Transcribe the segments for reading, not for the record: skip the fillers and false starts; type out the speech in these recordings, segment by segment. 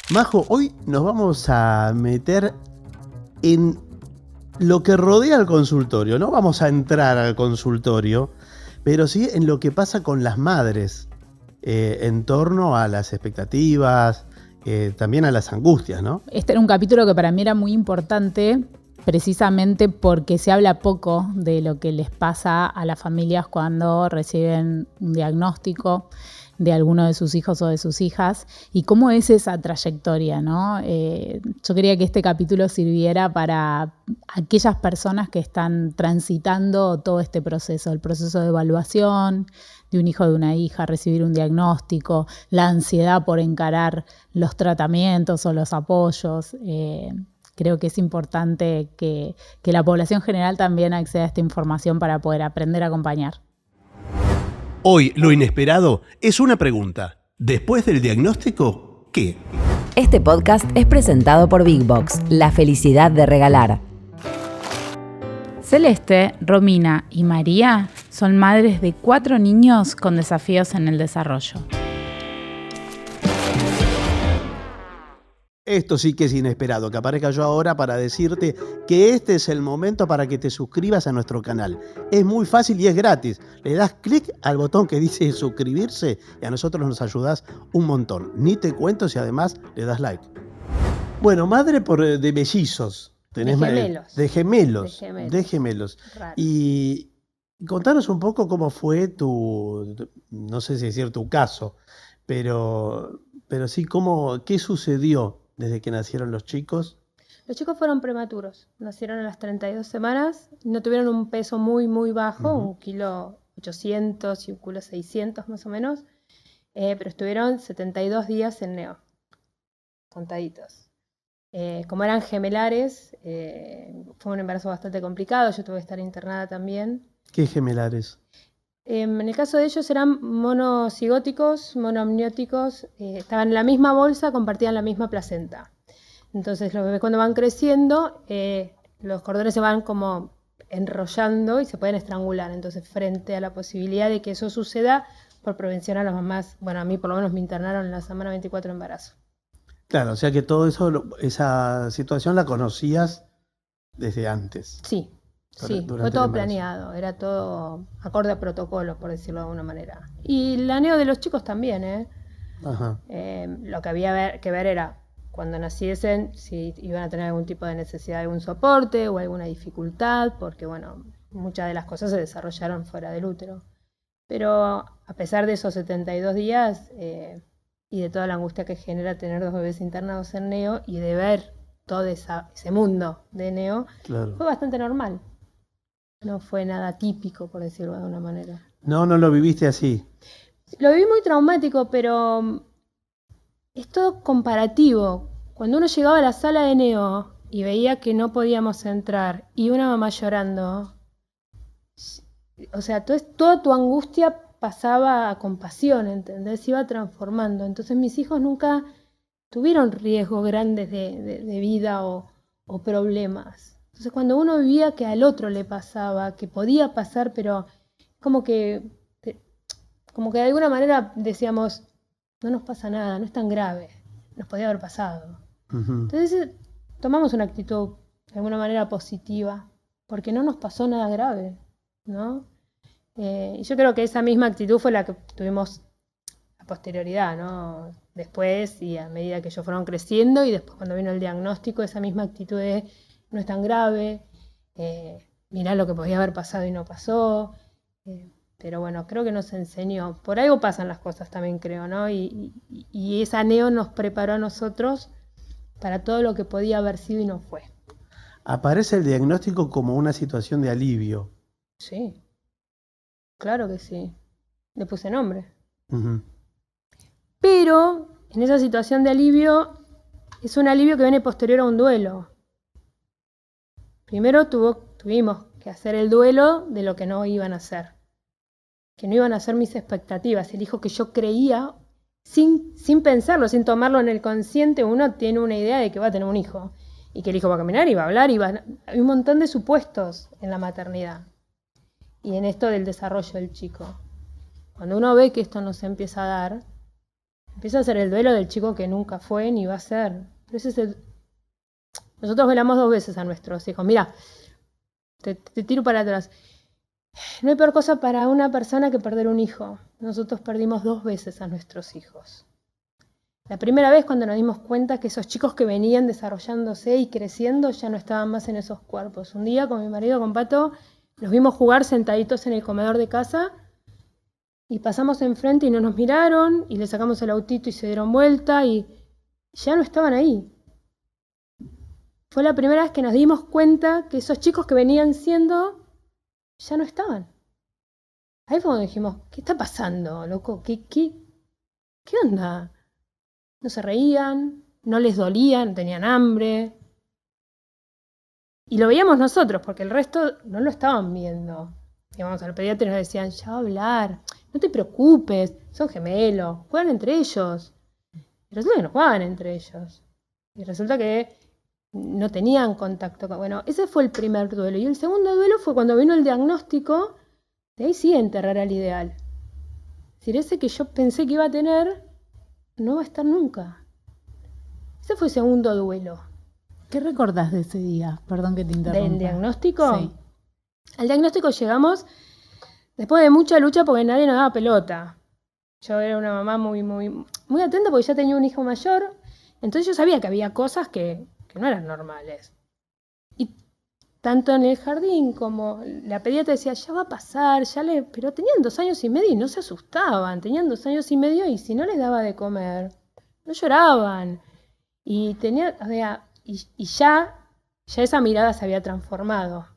Majo, hoy nos vamos a meter en lo que rodea al consultorio. No vamos a entrar al consultorio, pero sí en lo que pasa con las madres en torno a las expectativas, también a las angustias, ¿no? Este era un capítulo que para mí era muy importante, precisamente porque se habla poco de lo que les pasa a las familias cuando reciben un diagnóstico de alguno de sus hijos o de sus hijas y cómo es esa trayectoria, ¿no? Yo quería que este capítulo sirviera para aquellas personas que están transitando todo este proceso, el proceso de evaluación de un hijo o de una hija, recibir un diagnóstico, la ansiedad por encarar los tratamientos o los apoyos. Creo que es importante que la población general también acceda a esta información para poder aprender a acompañar. Hoy lo inesperado es una pregunta. Después del diagnóstico, ¿qué? Este podcast es presentado por Big Box, la felicidad de regalar. Celeste, Romina y María son madres de 4 niños con desafíos en el desarrollo. Esto sí que es inesperado, que aparezca yo ahora para decirte que este es el momento para que te suscribas a nuestro canal. Es muy fácil y es gratis. Le das clic al botón que dice suscribirse y a nosotros nos ayudás un montón. Ni te cuento si además le das like. Bueno, madre de mellizos. De gemelos. De gemelos. Raro. Y contanos un poco cómo fue no sé si decir tu caso, pero sí qué sucedió desde que nacieron los chicos. Los chicos fueron prematuros, nacieron a las 32 semanas, no tuvieron un peso muy, muy bajo, 1,8 kg y 1,6 kg más o menos, pero estuvieron 72 días en neo, contaditos. Como eran gemelares, fue un embarazo bastante complicado, yo tuve que estar internada también. ¿Qué gemelares? En el caso de ellos eran monocigóticos, monoamnióticos, estaban en la misma bolsa, compartían la misma placenta. Entonces los bebés cuando van creciendo, los cordones se van como enrollando y se pueden estrangular. Entonces frente a la posibilidad de que eso suceda, por prevención a las mamás, bueno, a mí por lo menos me internaron en la semana 24 de embarazo. Claro, o sea que todo eso, esa situación la conocías desde antes. Sí. Sí, fue todo planeado, era todo acorde a protocolos, por decirlo de alguna manera. Y la neo de los chicos también, ¿eh? Ajá. Lo que había que ver era, cuando naciesen, si iban a tener algún tipo de necesidad de algún soporte o alguna dificultad, porque, bueno, muchas de las cosas se desarrollaron fuera del útero. Pero a pesar de esos 72 días y de toda la angustia que genera tener 2 bebés internados en neo y de ver todo ese mundo de neo, claro, fue bastante normal. No fue nada típico, por decirlo de alguna manera. No lo viviste así. Lo viví muy traumático, pero es todo comparativo. Cuando uno llegaba a la sala de neo y veía que no podíamos entrar y una mamá llorando, o sea, toda tu angustia pasaba a compasión, ¿entendés? Se iba transformando. Entonces mis hijos nunca tuvieron riesgos grandes de vida o problemas. Entonces cuando uno vivía que al otro le pasaba, que podía pasar, pero como que de alguna manera decíamos, no nos pasa nada, no es tan grave, nos podía haber pasado. Entonces tomamos una actitud de alguna manera positiva, porque no nos pasó nada grave, ¿no? Y yo creo que esa misma actitud fue la que tuvimos a posterioridad, ¿no? Después y a medida que ellos fueron creciendo y después cuando vino el diagnóstico, esa misma actitud de no es tan grave, mirá lo que podía haber pasado y no pasó, pero bueno, creo que nos enseñó, por algo pasan las cosas también creo, ¿no? Y esa neo nos preparó a nosotros para todo lo que podía haber sido y no fue. Aparece el diagnóstico como una situación de alivio. Sí, claro que sí, le puse nombre. Pero en esa situación de alivio, es un alivio que viene posterior a un duelo. Primero tuvimos que hacer el duelo de lo que no iban a hacer. Que no iban a ser mis expectativas. El hijo que yo creía, sin pensarlo, sin tomarlo en el consciente, uno tiene una idea de que va a tener un hijo. Y que el hijo va a caminar y va a hablar. Hay un montón de supuestos en la maternidad. Y en esto del desarrollo del chico. Cuando uno ve que esto no se empieza a dar, empieza a ser el duelo del chico que nunca fue ni va a ser. Pero ese es Nosotros velamos 2 veces a nuestros hijos. Mira, te tiro para atrás. No hay peor cosa para una persona que perder un hijo. Nosotros perdimos 2 veces a nuestros hijos. La primera vez cuando nos dimos cuenta que esos chicos que venían desarrollándose y creciendo ya no estaban más en esos cuerpos. Un día con mi marido, con Pato, los vimos jugar sentaditos en el comedor de casa y pasamos enfrente y no nos miraron y le sacamos el autito y se dieron vuelta y ya no estaban ahí. Fue la primera vez que nos dimos cuenta que esos chicos que venían siendo ya no estaban. Ahí fue cuando dijimos, ¿qué está pasando, loco? ¿Qué onda? No se reían, no les dolía, no tenían hambre. Y lo veíamos nosotros, porque el resto no lo estaban viendo. Íbamos al pediatra y nos decían, ya va a hablar, no te preocupes, son gemelos, juegan entre ellos. Y resulta que no jugaban entre ellos. Y resulta que no tenían contacto. Bueno, ese fue el primer duelo. Y el segundo duelo fue cuando vino el diagnóstico, de ahí sí enterrar al ideal. Es decir, ese que yo pensé que iba a tener, no va a estar nunca. Ese fue el segundo duelo. ¿Qué recordás de ese día? Perdón que te interrumpa. ¿Del diagnóstico? Sí. Al diagnóstico llegamos después de mucha lucha porque nadie nos daba pelota. Yo era una mamá muy atenta porque ya tenía un hijo mayor. Entonces yo sabía que había cosas que no eran normales. Y tanto en el jardín como la pediatra decía, ya va a pasar, pero tenían 2 años y medio y no se asustaban. Tenían 2 años y medio y si no les daba de comer, no lloraban. Y ya esa mirada se había transformado.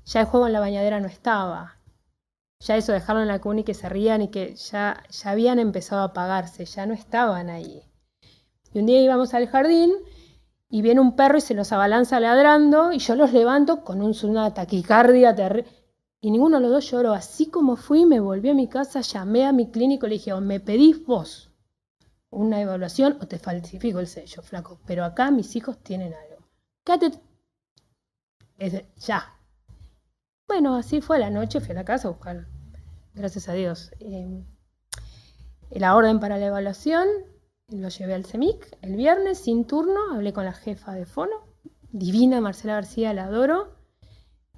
Ya el juego en la bañadera no estaba. Ya eso de dejarlo en la cuna y que se rían y que ya habían empezado a apagarse, ya no estaban ahí. Y un día íbamos al jardín y viene un perro y se los abalanza ladrando y yo los levanto con una taquicardia terrible. Y ninguno de los dos lloró. Así como fui, me volví a mi casa, llamé a mi clínico y le dije, o me pedís vos una evaluación o te falsifico el sello, flaco. Pero acá mis hijos tienen algo. Ya. Bueno, así fue la noche, fui a la casa a buscar, gracias a Dios, la orden para la evaluación. Lo llevé al CEMIC el viernes, sin turno, hablé con la jefa de Fono, divina Marcela García, la adoro.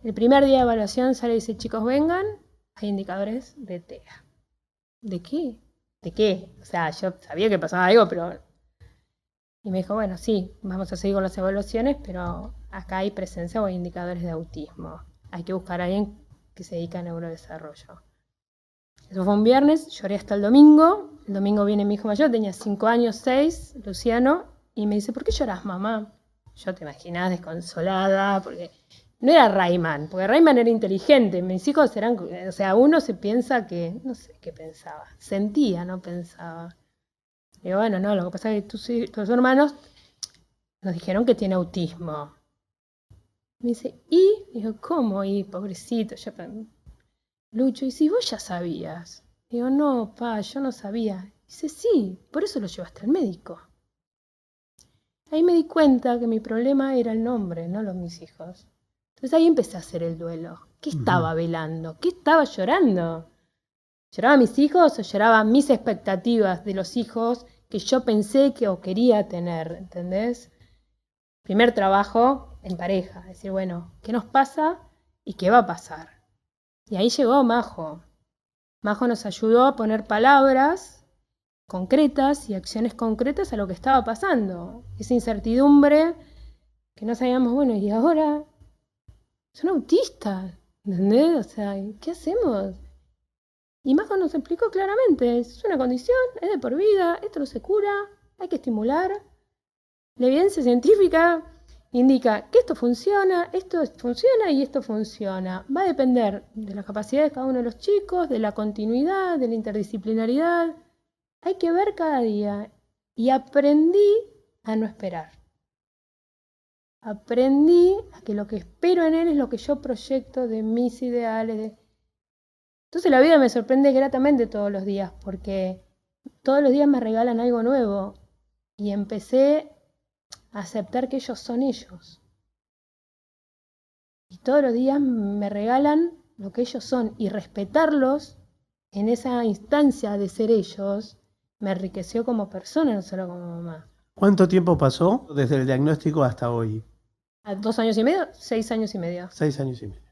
El primer día de evaluación sale y dice, chicos, vengan, hay indicadores de TEA. ¿De qué? ¿De qué? O sea, yo sabía que pasaba algo, pero... Y me dijo, bueno, sí, vamos a seguir con las evaluaciones, pero acá hay presencia o hay indicadores de autismo. Hay que buscar a alguien que se dedica a neurodesarrollo. Eso fue un viernes, lloré hasta el domingo. El domingo viene mi hijo mayor, tenía 5 años, 6, Luciano, y me dice, ¿por qué llorás, mamá? Yo te imaginás desconsolada, porque no era Rayman, porque Rayman era inteligente. Mis hijos eran, o sea, uno se piensa que, no sé qué pensaba, sentía, no pensaba. Digo, bueno, no, lo que pasa es que tus hermanos nos dijeron que tiene autismo. Me dice, ¿y? Digo, ¿cómo? Y pobrecito, Lucho, ¿y si vos ya sabías? Digo, no, pa, yo no sabía. Dice, sí, por eso lo llevaste al médico. Ahí me di cuenta que mi problema era el nombre, no los mis hijos. Entonces ahí empecé a hacer el duelo. ¿Qué estaba velando? ¿Qué estaba llorando? ¿Lloraba a mis hijos o lloraba mis expectativas de los hijos que yo pensé que o quería tener? ¿Entendés? Primer trabajo en pareja. Decir, bueno, ¿qué nos pasa y qué va a pasar? Y ahí llegó Majo. Majo nos ayudó a poner palabras concretas y acciones concretas a lo que estaba pasando. Esa incertidumbre que no sabíamos, bueno, y ahora son autistas, ¿entendés? O sea, ¿qué hacemos? Y Majo nos explicó claramente, es una condición, es de por vida, esto no se cura, hay que estimular. La evidencia científica indica que esto funciona y esto funciona. Va a depender de la capacidad de cada uno de los chicos, de la continuidad, de la interdisciplinaridad. Hay que ver cada día. Y aprendí a no esperar. Aprendí a que lo que espero en él es lo que yo proyecto de mis ideales. Entonces la vida me sorprende gratamente todos los días, porque todos los días me regalan algo nuevo. Y empecé a aceptar que ellos son ellos. Y todos los días me regalan lo que ellos son y respetarlos en esa instancia de ser ellos me enriqueció como persona, no solo como mamá. ¿Cuánto tiempo pasó desde el diagnóstico hasta hoy? ¿A 2 años y medio? 6 años y medio. 6 años y medio.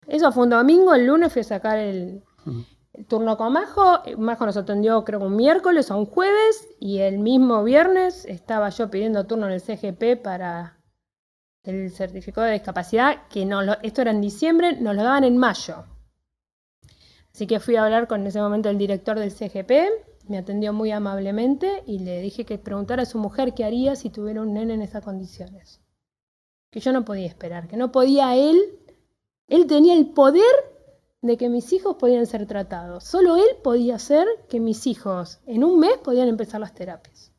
Eso fue un domingo, el lunes fui a sacar el Ujú. turno con Majo. Majo nos atendió creo un miércoles o un jueves y el mismo viernes estaba yo pidiendo turno en el CGP para el certificado de discapacidad, que esto era en diciembre, nos lo daban en mayo. Así que fui a hablar con en ese momento el director del CGP, me atendió muy amablemente y le dije que preguntara a su mujer qué haría si tuviera un nene en esas condiciones. Que yo no podía esperar, que no podía él tenía el poder de que mis hijos podían ser tratados. Solo él podía hacer que mis hijos en un mes podían empezar las terapias.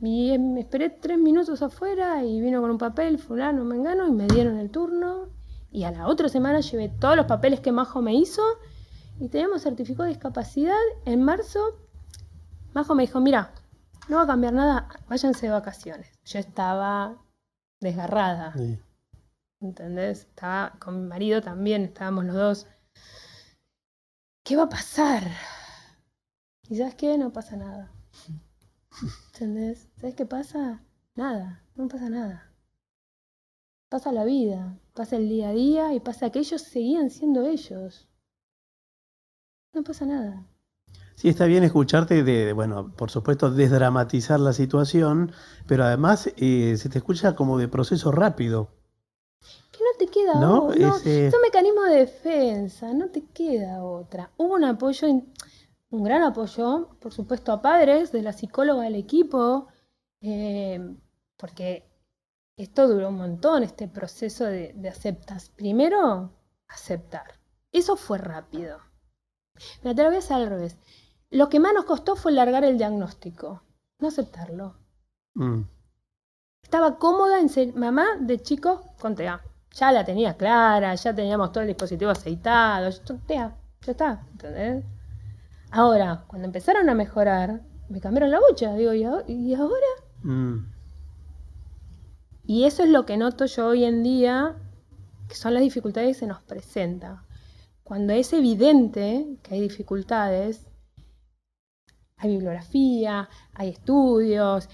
Y me esperé 3 minutos afuera y vino con un papel, fulano, mengano, y me dieron el turno. Y a la otra semana llevé todos los papeles que Majo me hizo y teníamos certificado de discapacidad. En marzo, Majo me dijo, mira, no va a cambiar nada, váyanse de vacaciones. Yo estaba desgarrada. Sí. ¿Entendés? Estaba con mi marido también, estábamos los dos. ¿Qué va a pasar? ¿Y sabes qué? No pasa nada. ¿Entendés? ¿Sabes qué pasa? Nada, no pasa nada. Pasa la vida, pasa el día a día y pasa que ellos seguían siendo ellos. No pasa nada. Sí, está bien escucharte bueno, por supuesto, desdramatizar la situación, pero además se te escucha como de proceso rápido, Que no te queda ¿no? otra. No, es un mecanismo de defensa, no te queda otra. Hubo un apoyo, un gran apoyo, por supuesto, a padres, de la psicóloga del equipo, porque esto duró un montón, este proceso de aceptas. Primero, aceptar. Eso fue rápido. Mira, te lo voy a hacer al revés. Lo que más nos costó fue largar el diagnóstico, no aceptarlo. Estaba cómoda en ser mamá de chicos con TEA. Ya la tenía clara, ya teníamos todo el dispositivo aceitado. TEA, ya está, ¿entendés? Ahora, cuando empezaron a mejorar, me cambiaron la bocha. Digo, ¿y ahora? Y eso es lo que noto yo hoy en día, que son las dificultades que se nos presentan. Cuando es evidente que hay dificultades, hay bibliografía, hay estudios,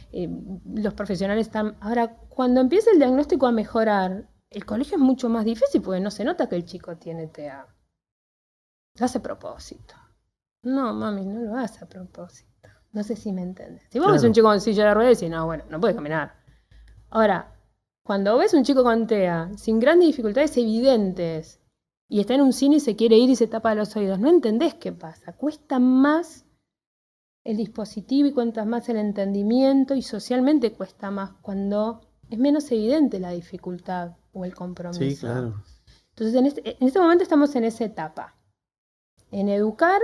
los profesionales están... Ahora, cuando empieza el diagnóstico a mejorar, el colegio es mucho más difícil porque no se nota que el chico tiene TEA. Lo hace a propósito. No, mami, no lo hace a propósito. No sé si me entiendes. Si vos ves un chico con silla de ruedas y decís, no, bueno, no puede caminar. Ahora, cuando ves un chico con TEA, sin grandes dificultades evidentes, y está en un cine y se quiere ir y se tapa los oídos, no entendés qué pasa. Cuesta más el dispositivo y cuesta más el entendimiento y socialmente cuesta más cuando es menos evidente la dificultad o el compromiso. Sí, claro. Entonces, en este momento estamos en esa etapa, en educar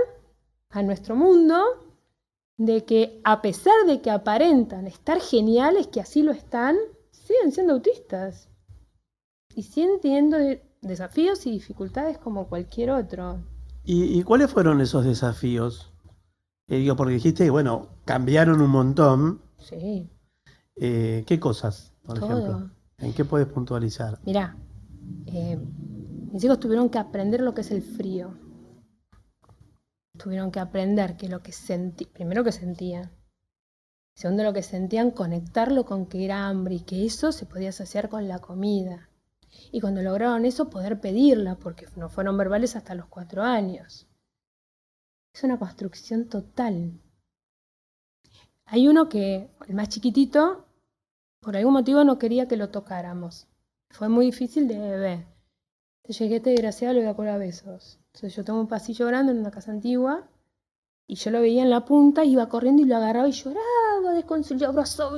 a nuestro mundo de que a pesar de que aparentan estar geniales, que así lo están, siguen siendo autistas y siguen teniendo desafíos y dificultades como cualquier otro. ¿Y cuáles fueron esos desafíos? Digo, porque dijiste, bueno, cambiaron un montón. Sí. ¿Qué cosas, por Todo. ejemplo? ¿En qué puedes puntualizar? Mirá, mis hijos tuvieron que aprender lo que es el frío. Tuvieron que aprender que lo que primero que sentían, segundo lo que sentían, conectarlo con que era hambre y que eso se podía asociar con la comida. Y cuando lograron eso, poder pedirla, porque no fueron verbales hasta los 4 años. Es una construcción total. Hay uno que, el más chiquitito, por algún motivo no quería que lo tocáramos. Fue muy difícil de bebé. Entonces llegué, este desgraciado, lo voy a coger a besos. Entonces yo tengo un pasillo grande en una casa antigua y yo lo veía en la punta, iba corriendo y lo agarraba y lloraba desconsolado, abrazaba.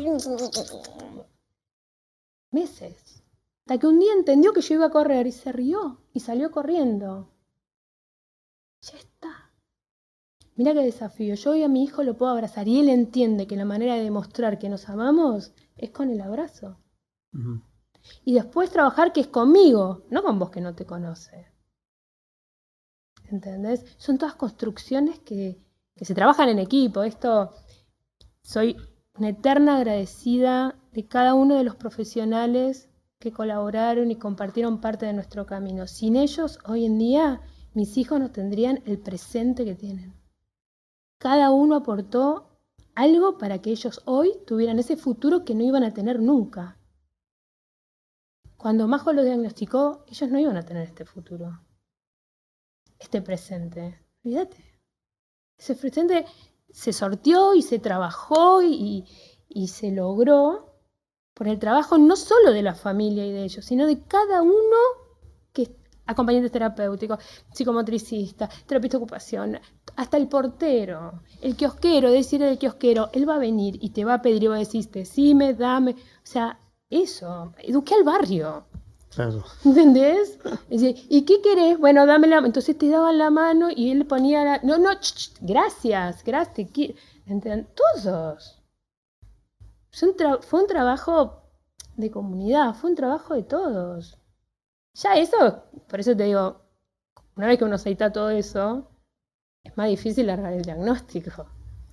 Meses. Hasta que un día entendió que yo iba a correr y se rió y salió corriendo. Ya está. Mira qué desafío. Yo hoy a mi hijo lo puedo abrazar y él entiende que la manera de demostrar que nos amamos es con el abrazo. Uh-huh. Y después trabajar que es conmigo, no con vos que no te conoce. ¿Entendés? Son todas construcciones que se trabajan en equipo. Soy una eterna agradecida de cada uno de los profesionales que colaboraron y compartieron parte de nuestro camino. Sin ellos, hoy en día, mis hijos no tendrían el presente que tienen. cada uno aportó algo para que ellos hoy tuvieran ese futuro que no iban a tener nunca. Cuando Majo lo diagnosticó, ellos no iban a tener este futuro, este presente. Olvídate. Ese presente se sortió y se trabajó y se logró por el trabajo no solo de la familia y de ellos, sino de cada uno que es acompañante terapéutico, psicomotricista, terapista de ocupación, hasta el portero, el kiosquero, decirle al kiosquero, él va a venir y te va a pedir y va a decir, decime, dame, o sea, eso, eduqué al barrio. Claro. ¿Entendés? ¿Y qué querés? Bueno, dame la mano. Entonces te daban la mano y él ponía la... No, gracias. ¿Entendés? Todos. Fue un trabajo de comunidad, fue un trabajo de todos. Ya eso, por eso te digo, una vez que uno aceita todo eso, es más difícil largar el diagnóstico.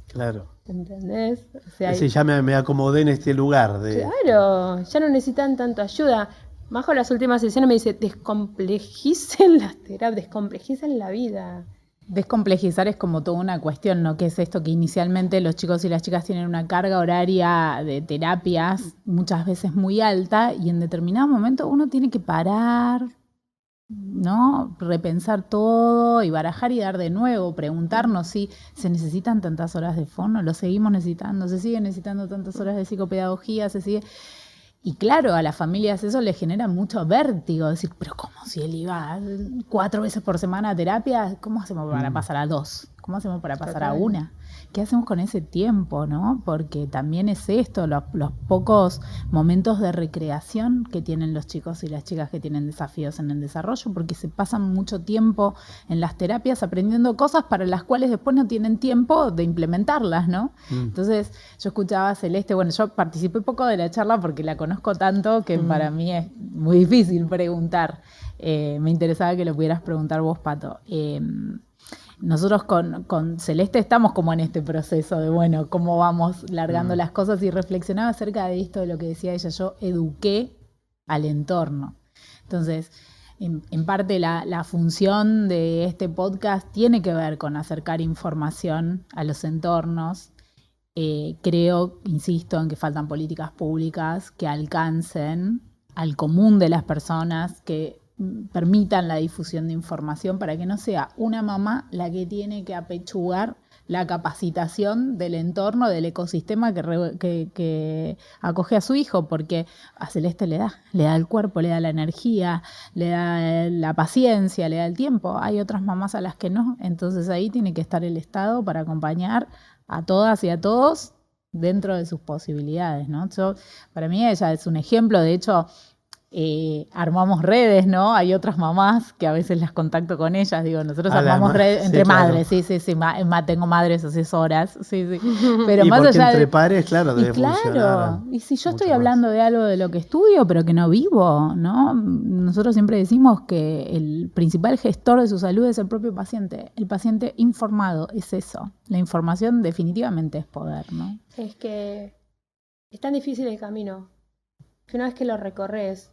Claro. ¿Entendés? O sea, Sí, ya me acomodé en este lugar. Claro, ya no necesitan tanto ayuda. Majo las últimas sesiones me dice, descomplejicen las terapias, descomplejicen la vida. Descomplejizar es como toda una cuestión, ¿no? Que es esto que inicialmente los chicos y las chicas tienen una carga horaria de terapias muchas veces muy alta y en determinado momento uno tiene que parar, ¿no? Repensar todo y barajar y dar de nuevo, preguntarnos si se necesitan tantas horas de fono, lo seguimos necesitando, se siguen necesitando tantas horas de psicopedagogía, se sigue... Y claro, a las familias eso les genera mucho vértigo, decir, pero ¿cómo si él iba 4 veces por semana a terapia? ¿Cómo hacemos para pasar a 2? ¿Cómo hacemos para pasar a 1? ¿Qué hacemos con ese tiempo, no? Porque también es esto, los pocos momentos de recreación que tienen los chicos y las chicas que tienen desafíos en el desarrollo, porque se pasan mucho tiempo en las terapias aprendiendo cosas para las cuales después no tienen tiempo de implementarlas, ¿no? Entonces, yo escuchaba a Celeste, bueno, yo participé poco de la charla porque la conozco tanto que para mí es muy difícil preguntar. Me interesaba que lo pudieras preguntar vos, Pato. Nosotros con Celeste estamos como en este proceso de, bueno, cómo vamos largando las cosas y reflexionaba acerca de esto, de lo que decía ella, yo eduqué al entorno. Entonces, en parte la función de este podcast tiene que ver con acercar información a los entornos. Creo, insisto, en que faltan políticas públicas que alcancen al común de las personas, que permitan la difusión de información para que no sea una mamá la que tiene que apechugar la capacitación del entorno, del ecosistema que acoge a su hijo, porque a Celeste le da el cuerpo, le da la energía, le da la paciencia, le da el tiempo. Hay otras mamás a las que no, entonces ahí tiene que estar el Estado para acompañar a todas y a todos dentro de sus posibilidades, ¿no? Para mí ella es un ejemplo, de hecho, armamos redes, ¿no? Hay otras mamás que a veces las contacto con ellas, digo, nosotros armamos redes entre madres, claro. Sí, tengo madres asesoras, sí. Pero y más porque allá entre pares, claro, debe funcionar. Claro, y si yo estoy hablando de algo de lo que estudio, pero que no vivo, ¿no? Nosotros siempre decimos que el principal gestor de su salud es el propio paciente. El paciente informado es eso. La información definitivamente es poder, ¿no? Es que es tan difícil el camino que una vez que lo recorres,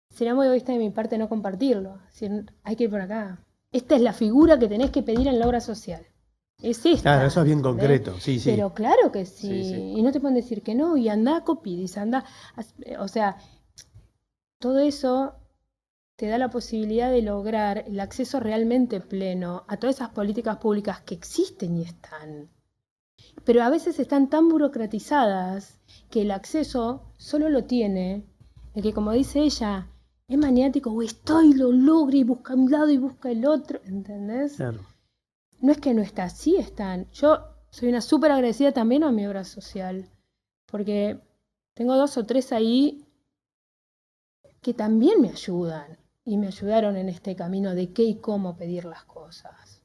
sería muy egoísta de mi parte no compartirlo. Es decir, hay que ir por acá. Esta es la figura que tenés que pedir en la obra social. Es esta. Claro, eso es bien concreto, sí. Pero claro que sí. Y no te pueden decir que no. Y anda a Copidis, anda. O sea, todo eso te da la posibilidad de lograr el acceso realmente pleno a todas esas políticas públicas que existen y están. Pero a veces están tan burocratizadas que el acceso solo lo tiene el que, como dice ella, es maniático, o lo logra y busca un lado y busca el otro, ¿entendés? Claro. No es que no está, sí están. Yo soy una súper agradecida también a mi obra social, porque tengo 2 o 3 ahí que también me ayudan y me ayudaron en este camino de qué y cómo pedir las cosas.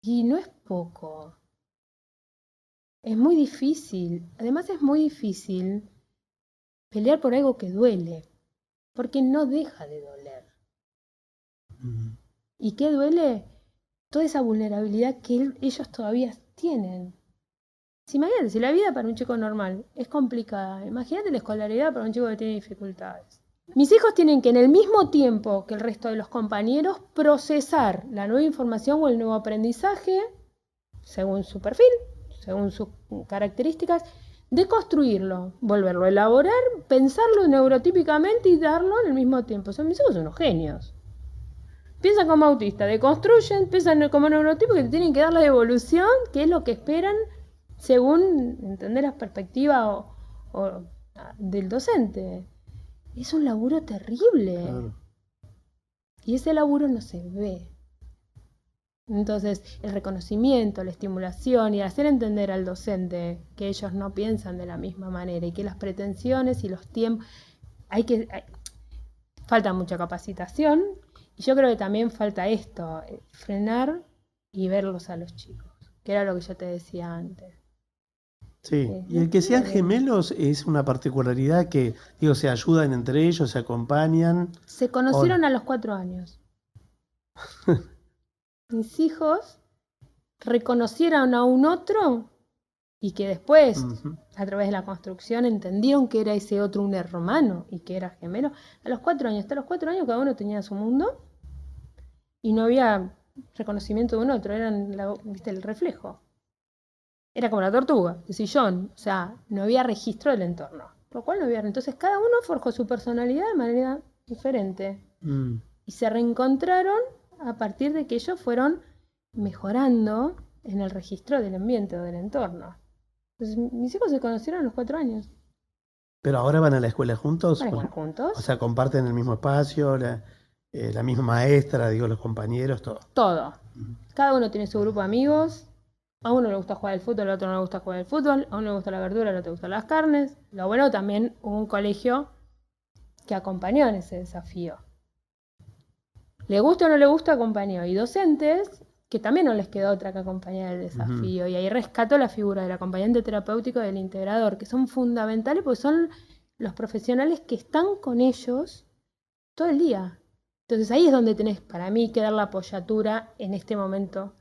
Y no es poco. Es muy difícil. Además es muy difícil pelear por algo que duele, porque no deja de doler. ¿Y qué duele? Toda esa vulnerabilidad que ellos todavía tienen. Imagínate, si la vida para un chico normal es complicada, imagínate la escolaridad para un chico que tiene dificultades. Mis hijos tienen que en el mismo tiempo que el resto de los compañeros procesar la nueva información o el nuevo aprendizaje según su perfil, según sus características, de construirlo, volverlo a elaborar, pensarlo neurotípicamente y darlo en el mismo tiempo. O sea, mis hijos son unos genios. Piensan como autistas, deconstruyen, piensan como neurotípicos que te tienen que dar la devolución, que es lo que esperan según entender la perspectiva del docente. Es un laburo terrible. Claro. Y ese laburo no se ve. Entonces, el reconocimiento, la estimulación y hacer entender al docente que ellos no piensan de la misma manera y que las pretensiones y los tiempos... falta mucha capacitación y yo creo que también falta esto, frenar y verlos a los chicos, que era lo que yo te decía antes. Sí, y el que sean gemelos es una particularidad que, digo, se ayudan entre ellos, se acompañan. Se conocieron a los 4 años. Mis hijos reconocieron a un otro y que después, a través de la construcción, entendieron que era ese otro un hermano y que era gemelo. A los 4 años, hasta los 4 años cada uno tenía su mundo y no había reconocimiento de un otro, eran ¿viste? El reflejo. Era como la tortuga, el sillón, o sea, no había registro del entorno. Lo cual no había. Entonces cada uno forjó su personalidad de manera diferente. Y se reencontraron a partir de que ellos fueron mejorando en el registro del ambiente o del entorno. Entonces mis hijos se conocieron a los 4 años. ¿Pero ahora van a la escuela juntos? Van juntos. O sea, comparten el mismo espacio, la misma maestra, digo, los compañeros, todo. Todo. Cada uno tiene su grupo de amigos. A uno le gusta jugar al fútbol, al otro no le gusta jugar al fútbol. A uno le gusta la verdura, al otro le gustan las carnes. Lo bueno también hubo un colegio que acompañó en ese desafío. Le gusta o no le gusta, acompañó. Y docentes que también no les quedó otra que acompañar el desafío. Y ahí rescato la figura del acompañante terapéutico y del integrador, que son fundamentales porque son los profesionales que están con ellos todo el día. Entonces ahí es donde tenés, para mí, que dar la apoyatura en este momento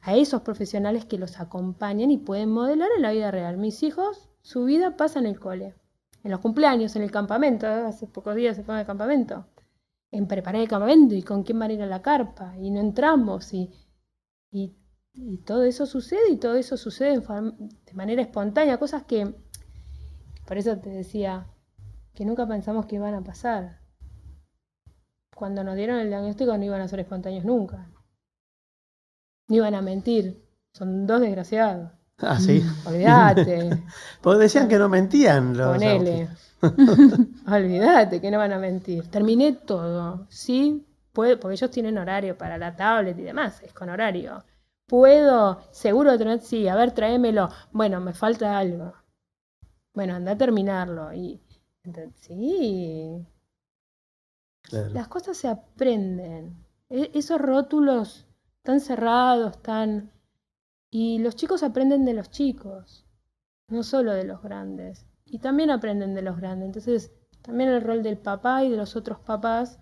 a esos profesionales que los acompañan y pueden modelar en la vida real. Mis hijos, su vida pasa en el cole, en los cumpleaños, en el campamento. Hace pocos días se fue al campamento. En preparar el campamento y con quién van a ir a la carpa. Y no entramos. Y todo eso sucede de manera espontánea. Cosas que, por eso te decía, que nunca pensamos que iban a pasar. Cuando nos dieron el diagnóstico no iban a ser espontáneos nunca. Ni iban a mentir. Son 2 desgraciados. Ah, sí. Olvídate. Porque decían que no mentían los Ponele. Olvídate que no van a mentir. Terminé todo. Sí, puedo, porque ellos tienen horario para la tablet y demás. Es con horario. ¿Puedo? ¿Seguro de tener? Sí, a ver, tráemelo. Bueno, me falta algo. Bueno, anda a terminarlo. Y entonces, sí. Claro. Las cosas se aprenden. Esos rótulos tan cerrados, y los chicos aprenden de los chicos, no solo de los grandes. Y también aprenden de los grandes. Entonces, también el rol del papá y de los otros papás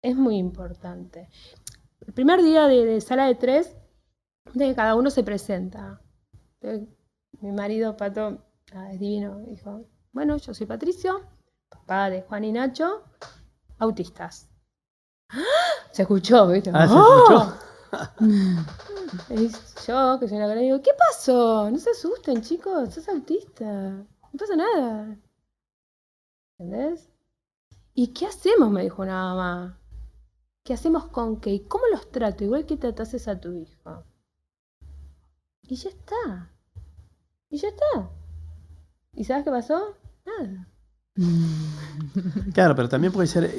es muy importante. El primer día de sala de 3, de que cada uno se presenta. Entonces, mi marido, Pato, es divino, dijo, bueno, yo soy Patricio, papá de Juan y Nacho, autistas. Se escuchó, ¿viste? ¿Se escuchó? Y yo, que soy una cara, digo, ¿qué pasó? No se asusten, chicos, sos autista. No pasa nada. ¿Entendés? ¿Y qué hacemos? Me dijo una mamá. ¿Qué hacemos con qué? ¿Y cómo los trato? Igual que tratases a tu hijo. Y ya está. Y ya está. ¿Y sabes qué pasó? Nada. Claro, pero también puede ser,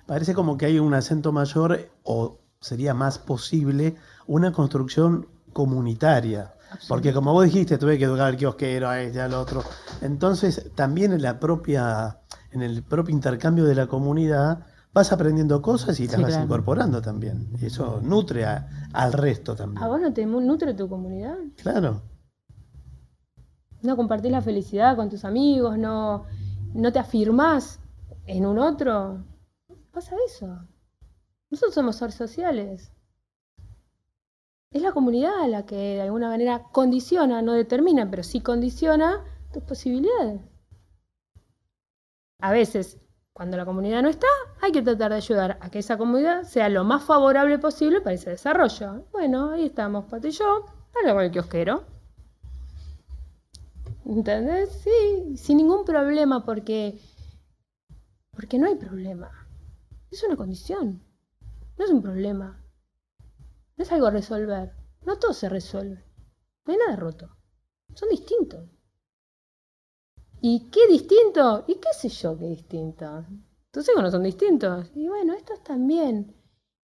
parece como que hay un acento mayor, o sería más posible una construcción comunitaria. Porque como vos dijiste, tuve que educar al kiosquero, a este, al otro. Entonces, también en el propio intercambio de la comunidad, vas aprendiendo cosas y las vas incorporando también. Y eso nutre al resto también. ¿A vos no te nutre tu comunidad? Claro. No compartís la felicidad con tus amigos, no te afirmás en un otro. Pasa eso. Nosotros somos seres sociales. Es la comunidad la que de alguna manera condiciona, no determina, pero sí condiciona tus posibilidades. A veces, cuando la comunidad no está, hay que tratar de ayudar a que esa comunidad sea lo más favorable posible para ese desarrollo. Bueno, ahí estamos, Pato y yo, Habla con el kiosquero. ¿Entendés? Sí, sin ningún problema, porque no hay problema. Es una condición, no es un problema. No es algo a resolver. No todo se resuelve. No hay nada roto. Son distintos. ¿Y qué distinto? ¿Y qué sé yo qué distinto? Tus hijos no son distintos. Y bueno, estos también.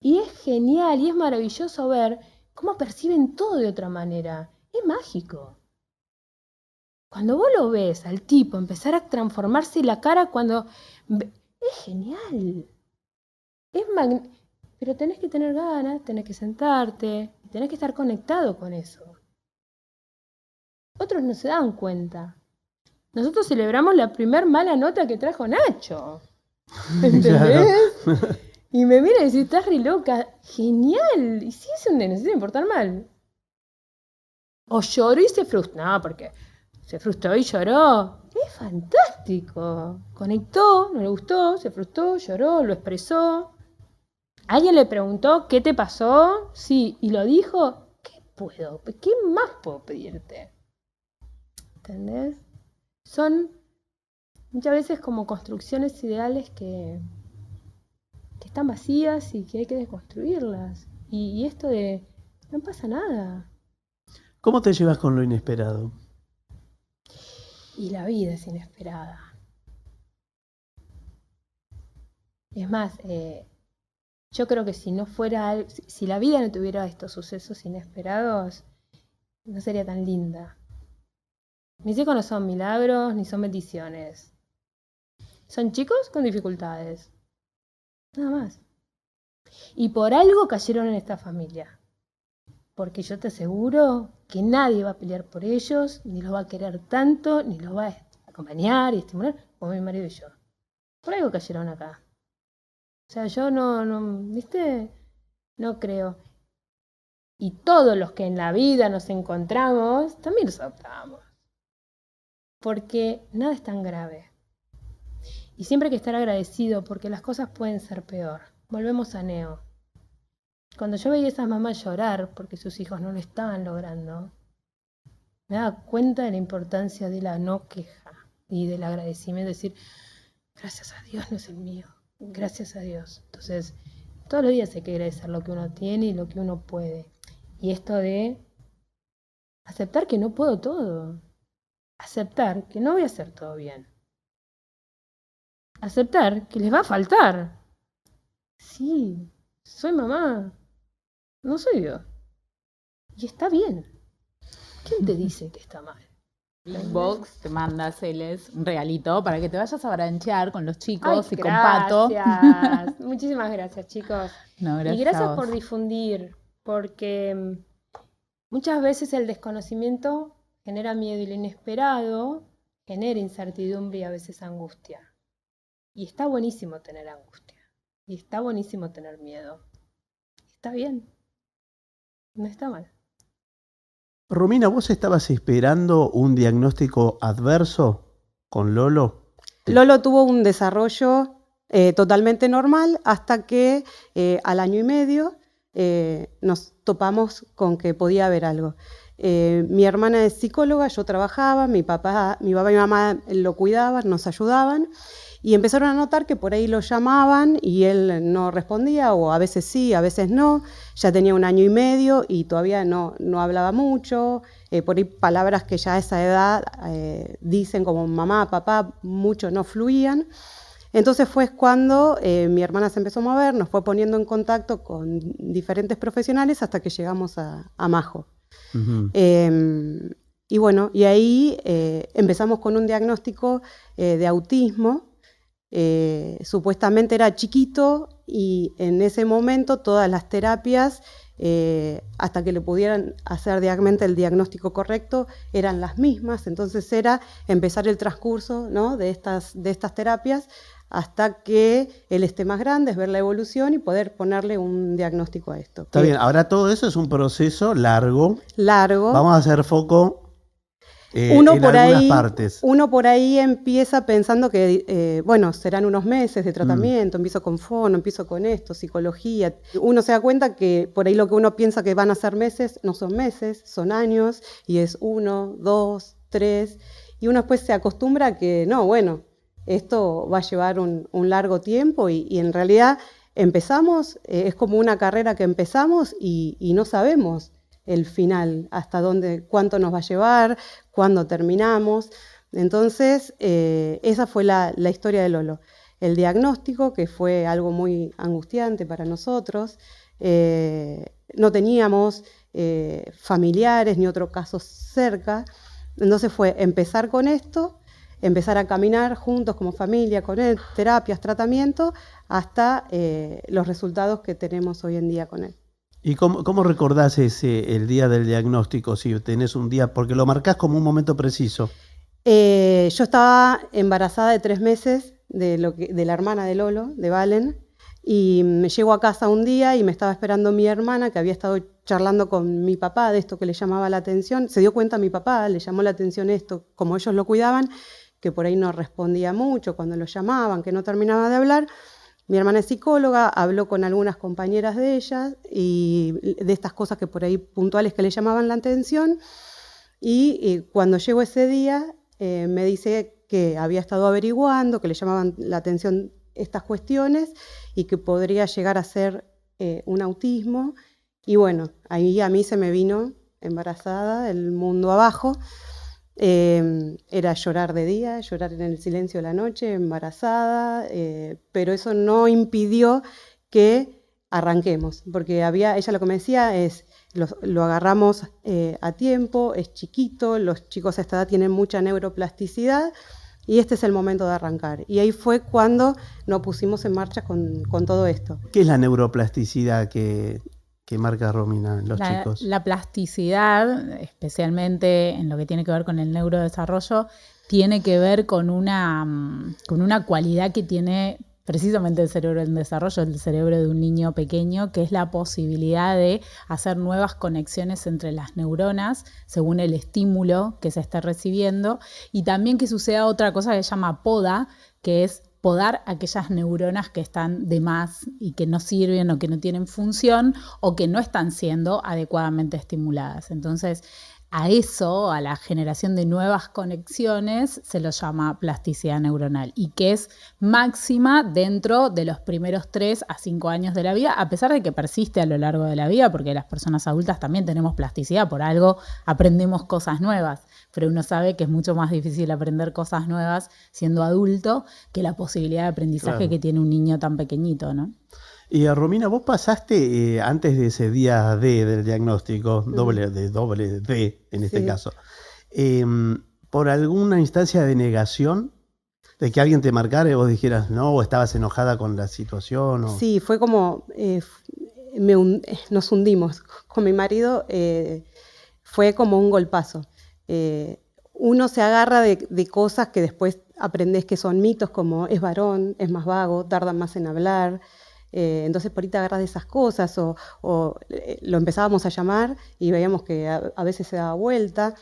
Y es genial y es maravilloso ver cómo perciben todo de otra manera. Es mágico. Cuando vos lo ves al tipo empezar a transformarse la cara cuando... Es genial. Pero tenés que tener ganas, tenés que sentarte, tenés que estar conectado con eso. Otros no se dan cuenta. Nosotros celebramos la primer mala nota que trajo Nacho. ¿Entendés? Claro. Y me mira y dice, estás re loca. Genial. Y sí, es un nene, se tiene que portar mal. O lloró y se frustró. No, porque se frustró y lloró. Es fantástico. Conectó, no le gustó, se frustró, lloró, lo expresó. ¿Alguien le preguntó qué te pasó? Sí, y lo dijo. ¿Qué más puedo pedirte? ¿Entendés? Son muchas veces como construcciones ideales que están vacías y que hay que desconstruirlas. Y esto de no pasa nada. ¿Cómo te llevas con lo inesperado? Y la vida es inesperada. Es más, yo creo que si la vida no tuviera estos sucesos inesperados, no sería tan linda. Mis hijos no son milagros ni son bendiciones. Son chicos con dificultades. Nada más. Y por algo cayeron en esta familia. Porque yo te aseguro que nadie va a pelear por ellos, ni los va a querer tanto, ni los va a acompañar y estimular como mi marido y yo. Por algo cayeron acá. O sea, yo ¿viste? No creo. Y todos los que en la vida nos encontramos, también los adoptamos. Porque nada es tan grave. Y siempre hay que estar agradecido porque las cosas pueden ser peor. Volvemos a Neo. Cuando yo veía a esas mamás llorar porque sus hijos no lo estaban logrando, me daba cuenta de la importancia de la no queja y del agradecimiento, decir, gracias a Dios no es el mío, gracias a Dios. Entonces, todos los días hay que agradecer lo que uno tiene y lo que uno puede. Y esto de aceptar que no puedo todo. Aceptar que no voy a hacer todo bien. Aceptar que les va a faltar. Sí, soy mamá. No soy Dios. Y está bien. ¿Quién te dice que está mal? Big Box te manda a hacerles un regalito para que te vayas a branchear con los chicos. Ay, y con Pato. Gracias. Muchísimas gracias, chicos. No, gracias y gracias por difundir, porque muchas veces el desconocimiento genera miedo y lo inesperado genera incertidumbre y a veces angustia. Y está buenísimo tener angustia. Y está buenísimo tener miedo. Está bien. No está mal. Romina, ¿vos estabas esperando un diagnóstico adverso con Lolo? Lolo tuvo un desarrollo totalmente normal hasta que al año y medio nos topamos con que podía haber algo. Mi hermana es psicóloga, yo trabajaba, mi papá y mi mamá lo cuidaban, nos ayudaban y empezaron a notar que por ahí lo llamaban y él no respondía, o a veces sí, a veces no. Ya tenía 1 año y medio y todavía no hablaba mucho, por ahí palabras que ya a esa edad dicen como mamá, papá, mucho no fluían. Entonces fue cuando mi hermana se empezó a mover, nos fue poniendo en contacto con diferentes profesionales hasta que llegamos a Majo. Uh-huh. Y bueno, y ahí empezamos con un diagnóstico de autismo. Supuestamente era chiquito y en ese momento todas las terapias, hasta que le pudieran hacer realmente el diagnóstico correcto, eran las mismas. Entonces era empezar el transcurso, ¿no?, de estas terapias hasta que él esté más grande, es ver la evolución y poder ponerle un diagnóstico a esto. Está bien, ahora todo eso es un proceso largo. Largo. Vamos a hacer foco Uno en por algunas ahí, partes. uno por ahí empieza pensando que, bueno, serán unos meses de Mm. tratamiento, empiezo con fono, empiezo con esto, psicología. Uno se da cuenta que por ahí lo que uno piensa que van a ser meses, no son meses, son años, y es 1, 2, 3, y uno después se acostumbra a que, no, bueno, esto va a llevar un largo tiempo, y en realidad empezamos, es como una carrera que empezamos y no sabemos el final, hasta dónde, cuánto nos va a llevar, cuándo terminamos. Entonces, esa fue la historia de Lolo. El diagnóstico, que fue algo muy angustiante para nosotros, no teníamos familiares ni otro caso cerca, entonces fue empezar con esto, empezar a caminar juntos como familia, con él, terapias, tratamiento, hasta los resultados que tenemos hoy en día con él. ¿Y cómo recordás el día del diagnóstico? Si tenés un día, porque lo marcás como un momento preciso. Yo estaba embarazada de 3 meses de la hermana de Lolo, de Valen, y me llego a casa un día y me estaba esperando mi hermana, que había estado charlando con mi papá de esto que le llamaba la atención. Se dio cuenta mi papá, le llamó la atención esto, como ellos lo cuidaban, que por ahí no respondía mucho cuando lo llamaban, que no terminaba de hablar. Mi hermana es psicóloga, habló con algunas compañeras de ellas y de estas cosas que por ahí puntuales que le llamaban la atención. Y cuando llegó ese día, me dice que había estado averiguando, que le llamaban la atención estas cuestiones y que podría llegar a ser un autismo. Y bueno, ahí a mí se me vino embarazada el mundo abajo. Era llorar de día, llorar en el silencio de la noche, embarazada, pero eso no impidió que arranquemos, porque ella lo que me decía es, lo agarramos a tiempo, es chiquito, los chicos a esta edad tienen mucha neuroplasticidad y este es el momento de arrancar. Y ahí fue cuando nos pusimos en marcha con todo esto. ¿Qué es la neuroplasticidad que marca Romina en los chicos? La plasticidad, especialmente en lo que tiene que ver con el neurodesarrollo, tiene que ver con una cualidad que tiene precisamente el cerebro en desarrollo, el cerebro de un niño pequeño, que es la posibilidad de hacer nuevas conexiones entre las neuronas según el estímulo que se esté recibiendo, y también que suceda otra cosa que se llama poda, que es podar aquellas neuronas que están de más y que no sirven o que no tienen función o que no están siendo adecuadamente estimuladas. Entonces, a eso, a la generación de nuevas conexiones, se lo llama plasticidad neuronal y que es máxima dentro de los primeros 3 a 5 años de la vida, a pesar de que persiste a lo largo de la vida, porque las personas adultas también tenemos plasticidad, por algo aprendemos cosas nuevas, pero uno sabe que es mucho más difícil aprender cosas nuevas siendo adulto que la posibilidad de aprendizaje Claro. que tiene un niño tan pequeñito, ¿no? Y Romina, vos pasaste antes de ese día D del diagnóstico, doble D en este Sí. caso, por alguna instancia de negación, de que alguien te marcara y vos dijeras no, o estabas enojada con la situación. O... Sí, fue como, nos hundimos con mi marido, fue como un golpazo. Uno se agarra de cosas que después aprendés que son mitos, como es varón, es más vago, tarda más en hablar. Entonces por ahí te agarras de esas cosas o lo empezábamos a llamar y veíamos que a veces se daba vuelta,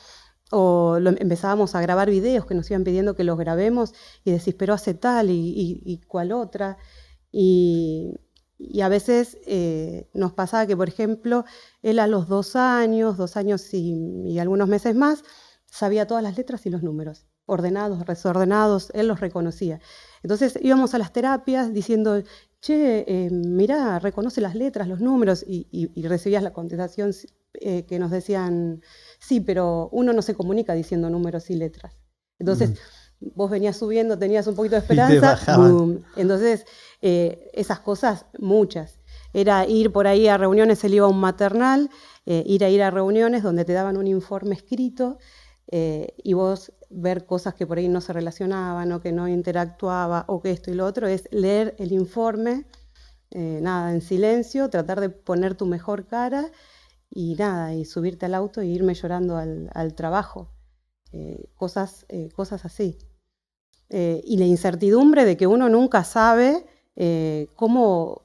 o empezábamos a grabar videos que nos iban pidiendo que los grabemos y decís, pero hace tal y cual otra. Y a veces nos pasaba que, por ejemplo, él a los 2 años y algunos meses más, sabía todas las letras y los números, ordenados, desordenados, él los reconocía. Entonces íbamos a las terapias diciendo, che, mirá, reconoce las letras, los números, y recibías la contestación que nos decían, sí, pero uno no se comunica diciendo números y letras. Entonces vos venías subiendo, tenías un poquito de esperanza, ¡boom! Entonces esas cosas, muchas. Era ir por ahí a reuniones, él iba a un maternal, ir a reuniones donde te daban un informe escrito, y vos ver cosas que por ahí no se relacionaban o que no interactuaba o que esto y lo otro, es leer el informe, nada, en silencio, tratar de poner tu mejor cara y nada, y subirte al auto e irme llorando al trabajo, cosas así. Y la incertidumbre de que uno nunca sabe cómo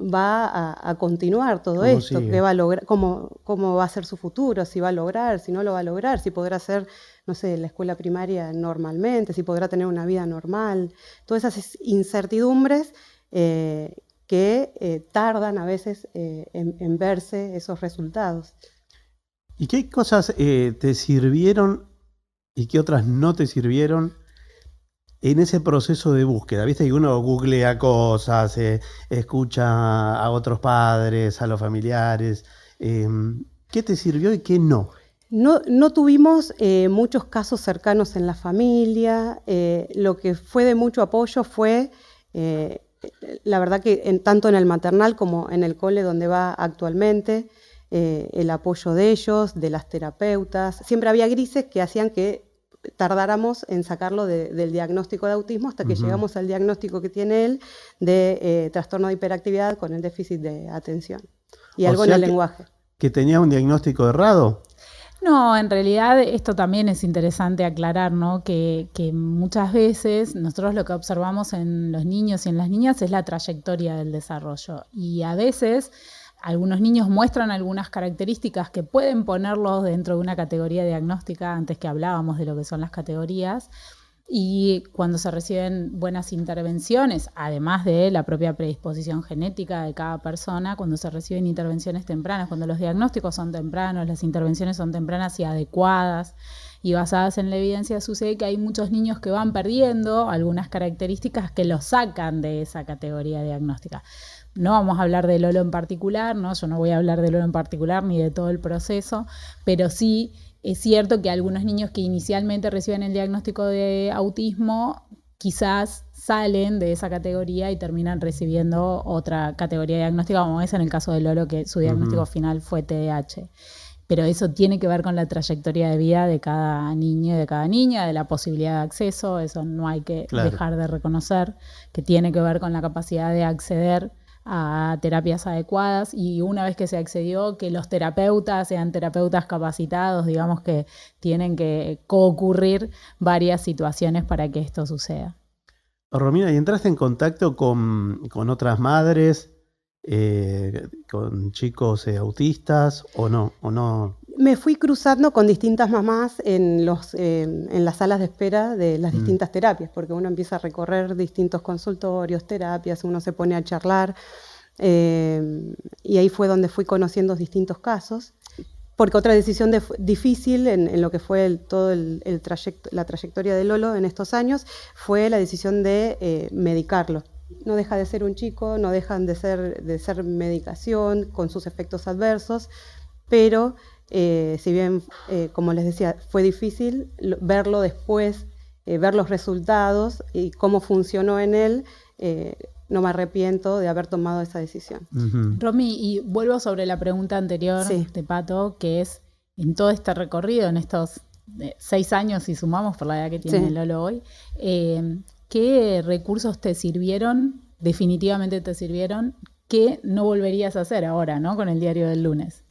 va a continuar todo ¿Cómo esto, sigue? qué va a lograr, cómo va a ser su futuro, si va a lograr, si no lo va a lograr, si podrá hacer, no sé, la escuela primaria normalmente, si podrá tener una vida normal. Todas esas incertidumbres que tardan a veces en verse esos resultados. ¿Y qué cosas te sirvieron y qué otras no te sirvieron en ese proceso de búsqueda? Viste que uno googlea cosas, escucha a otros padres, a los familiares. ¿Qué te sirvió y qué no? No tuvimos muchos casos cercanos en la familia. Lo que fue de mucho apoyo fue, la verdad que tanto en el maternal como en el cole donde va actualmente, el apoyo de ellos, de las terapeutas. Siempre había grises que hacían que tardáramos en sacarlo del diagnóstico de autismo hasta que llegamos al diagnóstico que tiene él de trastorno de hiperactividad con el déficit de atención y algo en el lenguaje. ¿Que tenía un diagnóstico errado? No, en realidad esto también es interesante aclarar, ¿no? Que muchas veces nosotros lo que observamos en los niños y en las niñas es la trayectoria del desarrollo. Y a veces algunos niños muestran algunas características que pueden ponerlos dentro de una categoría diagnóstica, antes que hablábamos de lo que son las categorías. Y cuando se reciben buenas intervenciones, además de la propia predisposición genética de cada persona, cuando se reciben intervenciones tempranas, cuando los diagnósticos son tempranos, las intervenciones son tempranas y adecuadas y basadas en la evidencia, sucede que hay muchos niños que van perdiendo algunas características que los sacan de esa categoría diagnóstica. No vamos a hablar de Lolo en particular, ¿no? Yo no voy a hablar de Lolo en particular ni de todo el proceso, pero sí es cierto que algunos niños que inicialmente reciben el diagnóstico de autismo quizás salen de esa categoría y terminan recibiendo otra categoría diagnóstica, como es en el caso de Lolo, que su diagnóstico final fue TDAH. Pero eso tiene que ver con la trayectoria de vida de cada niño y de cada niña, de la posibilidad de acceso. Eso no hay que dejar de reconocer, que tiene que ver con la capacidad de acceder a terapias adecuadas, y una vez que se accedió, que los terapeutas sean terapeutas capacitados, digamos que tienen que concurrir varias situaciones para que esto suceda. Romina, ¿y entraste en contacto con otras madres, con chicos autistas o no? Me fui cruzando con distintas mamás en las salas de espera de las distintas terapias, porque uno empieza a recorrer distintos consultorios, terapias, uno se pone a charlar, y ahí fue donde fui conociendo distintos casos. Porque otra decisión difícil en lo que fue la trayectoria de Lolo en estos años fue la decisión de medicarlo. No deja de ser un chico, no dejan de ser medicación con sus efectos adversos, pero si bien, como les decía, fue difícil verlo después, ver los resultados y cómo funcionó en él, no me arrepiento de haber tomado esa decisión. Romy, y vuelvo sobre la pregunta anterior de Pato, que es, en todo este recorrido, en estos 6 años, si sumamos por la edad que tiene Lolo hoy, ¿qué recursos te sirvieron, definitivamente te sirvieron, que no volverías a hacer ahora, ¿no? Con el diario del lunes?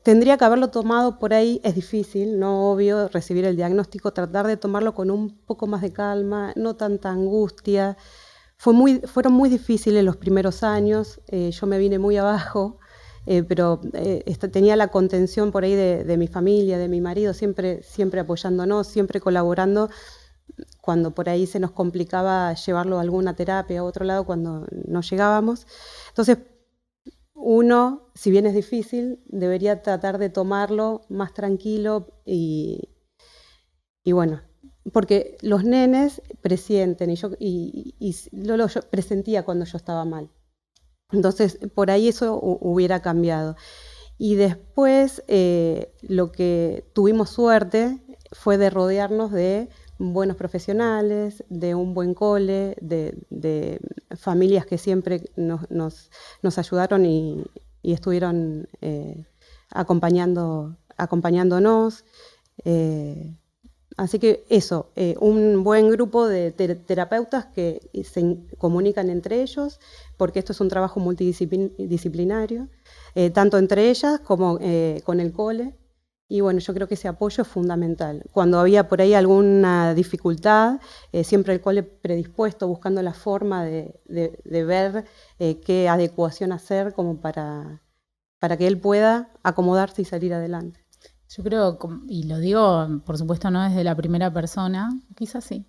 Tendría que haberlo tomado por ahí, es difícil, no obvio, recibir el diagnóstico, tratar de tomarlo con un poco más de calma, no tanta angustia. Fueron muy difíciles los primeros años, yo me vine muy abajo, pero tenía la contención por ahí de mi familia, de mi marido, siempre apoyándonos, siempre colaborando cuando por ahí se nos complicaba llevarlo a alguna terapia a otro lado cuando no llegábamos. Entonces, uno, si bien es difícil, debería tratar de tomarlo más tranquilo y bueno, porque los nenes presienten y Lolo yo presentía cuando yo estaba mal. Entonces, por ahí eso hubiera cambiado. Y después, lo que tuvimos suerte fue de rodearnos de buenos profesionales, de un buen cole, de familias que siempre nos ayudaron y estuvieron acompañándonos. Así que eso, un buen grupo de terapeutas que se comunican entre ellos, porque esto es un trabajo multidisciplinario, tanto entre ellas como con el cole. Y bueno, yo creo que ese apoyo es fundamental. Cuando había por ahí alguna dificultad, siempre el cole predispuesto, buscando la forma de ver qué adecuación hacer como para que él pueda acomodarse y salir adelante. Yo creo, y lo digo, por supuesto, no desde la primera persona, quizás sí,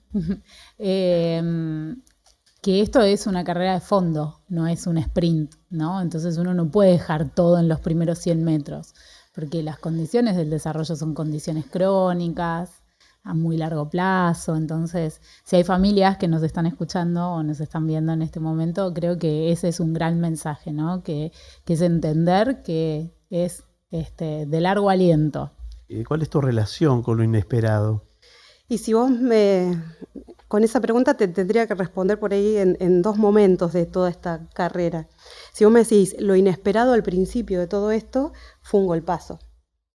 que esto es una carrera de fondo, no es un sprint, ¿no? Entonces uno no puede dejar todo en los primeros 100 metros, porque las condiciones del desarrollo son condiciones crónicas, a muy largo plazo. Entonces, si hay familias que nos están escuchando o nos están viendo en este momento, creo que ese es un gran mensaje, ¿no? Que es entender que es de largo aliento. ¿Y cuál es tu relación con lo inesperado? Y si vos con esa pregunta te tendría que responder por ahí en 2 momentos de toda esta carrera. Si vos me decís, lo inesperado al principio de todo esto fue un golpazo.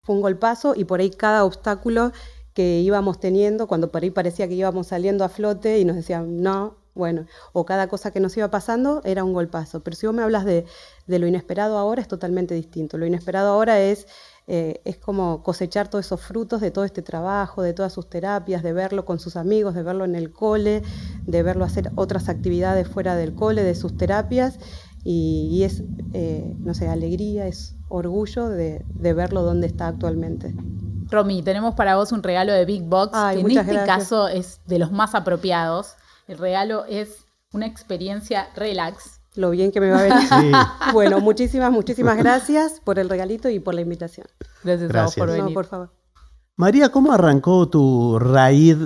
Fue un golpazo y por ahí cada obstáculo que íbamos teniendo, cuando por ahí parecía que íbamos saliendo a flote y nos decían, no, bueno, o cada cosa que nos iba pasando era un golpazo. Pero si vos me hablas de lo inesperado ahora, es totalmente distinto. Lo inesperado ahora es como cosechar todos esos frutos de todo este trabajo, de todas sus terapias, de verlo con sus amigos, de verlo en el cole, de verlo hacer otras actividades fuera del cole, de sus terapias, y es, no sé, alegría, es orgullo de verlo donde está actualmente. Romy, tenemos para vos un regalo de Big Box, que en este caso es de los más apropiados. El regalo es una experiencia relax. Lo bien que me va a venir. Sí. Bueno, muchísimas gracias por el regalito y por la invitación. Gracias a vos por venir. No, por favor. María, ¿cómo arrancó tu raíz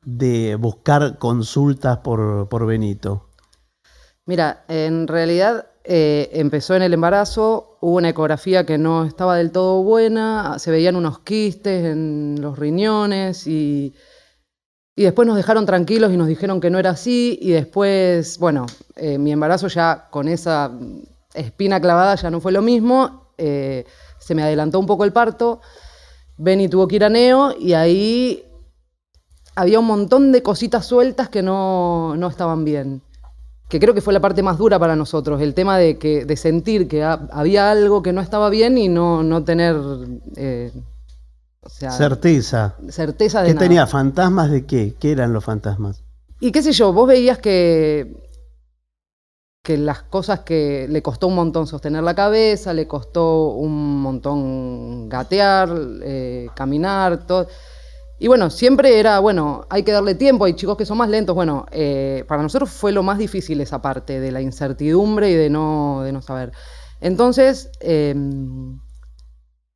de buscar consultas por Benito? Mira, en realidad empezó en el embarazo, hubo una ecografía que no estaba del todo buena, se veían unos quistes en los riñones y después nos dejaron tranquilos y nos dijeron que no era así, y después, bueno, mi embarazo ya con esa espina clavada ya no fue lo mismo, se me adelantó un poco el parto, Beni tuvo que ir a neo y ahí había un montón de cositas sueltas que no estaban bien, que creo que fue la parte más dura para nosotros, el tema de sentir que había algo que no estaba bien y no tener... certeza de ¿Qué nada. tenía? ¿Fantasmas de qué? ¿Qué eran los fantasmas? Y qué sé yo, vos veías que las cosas que le costó un montón sostener la cabeza, le costó un montón gatear, caminar, todo. Y bueno, siempre era, bueno, hay que darle tiempo, hay chicos que son más lentos. Bueno, para nosotros fue lo más difícil esa parte de la incertidumbre y de no saber. Entonces,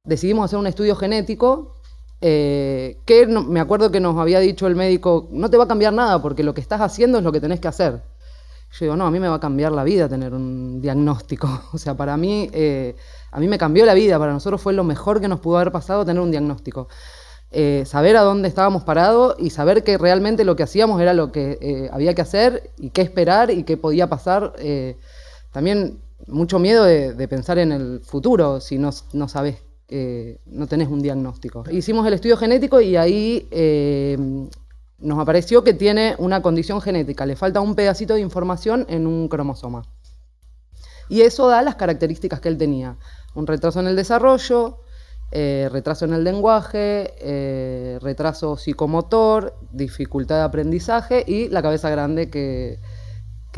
decidimos hacer un estudio genético que me acuerdo que nos había dicho el médico, no te va a cambiar nada porque lo que estás haciendo es lo que tenés que hacer. Yo digo, no, a mí me va a cambiar la vida tener un diagnóstico. O sea, para mí, a mí me cambió la vida, para nosotros fue lo mejor que nos pudo haber pasado tener un diagnóstico. Saber a dónde estábamos parados y saber que realmente lo que hacíamos era lo que había que hacer y qué esperar y qué podía pasar. También mucho miedo de pensar en el futuro si no sabes, no tenés un diagnóstico. Hicimos el estudio genético y ahí nos apareció que tiene una condición genética, le falta un pedacito de información en un cromosoma. Y eso da las características que él tenía. Un retraso en el desarrollo, retraso en el lenguaje, retraso psicomotor, dificultad de aprendizaje y la cabeza grande que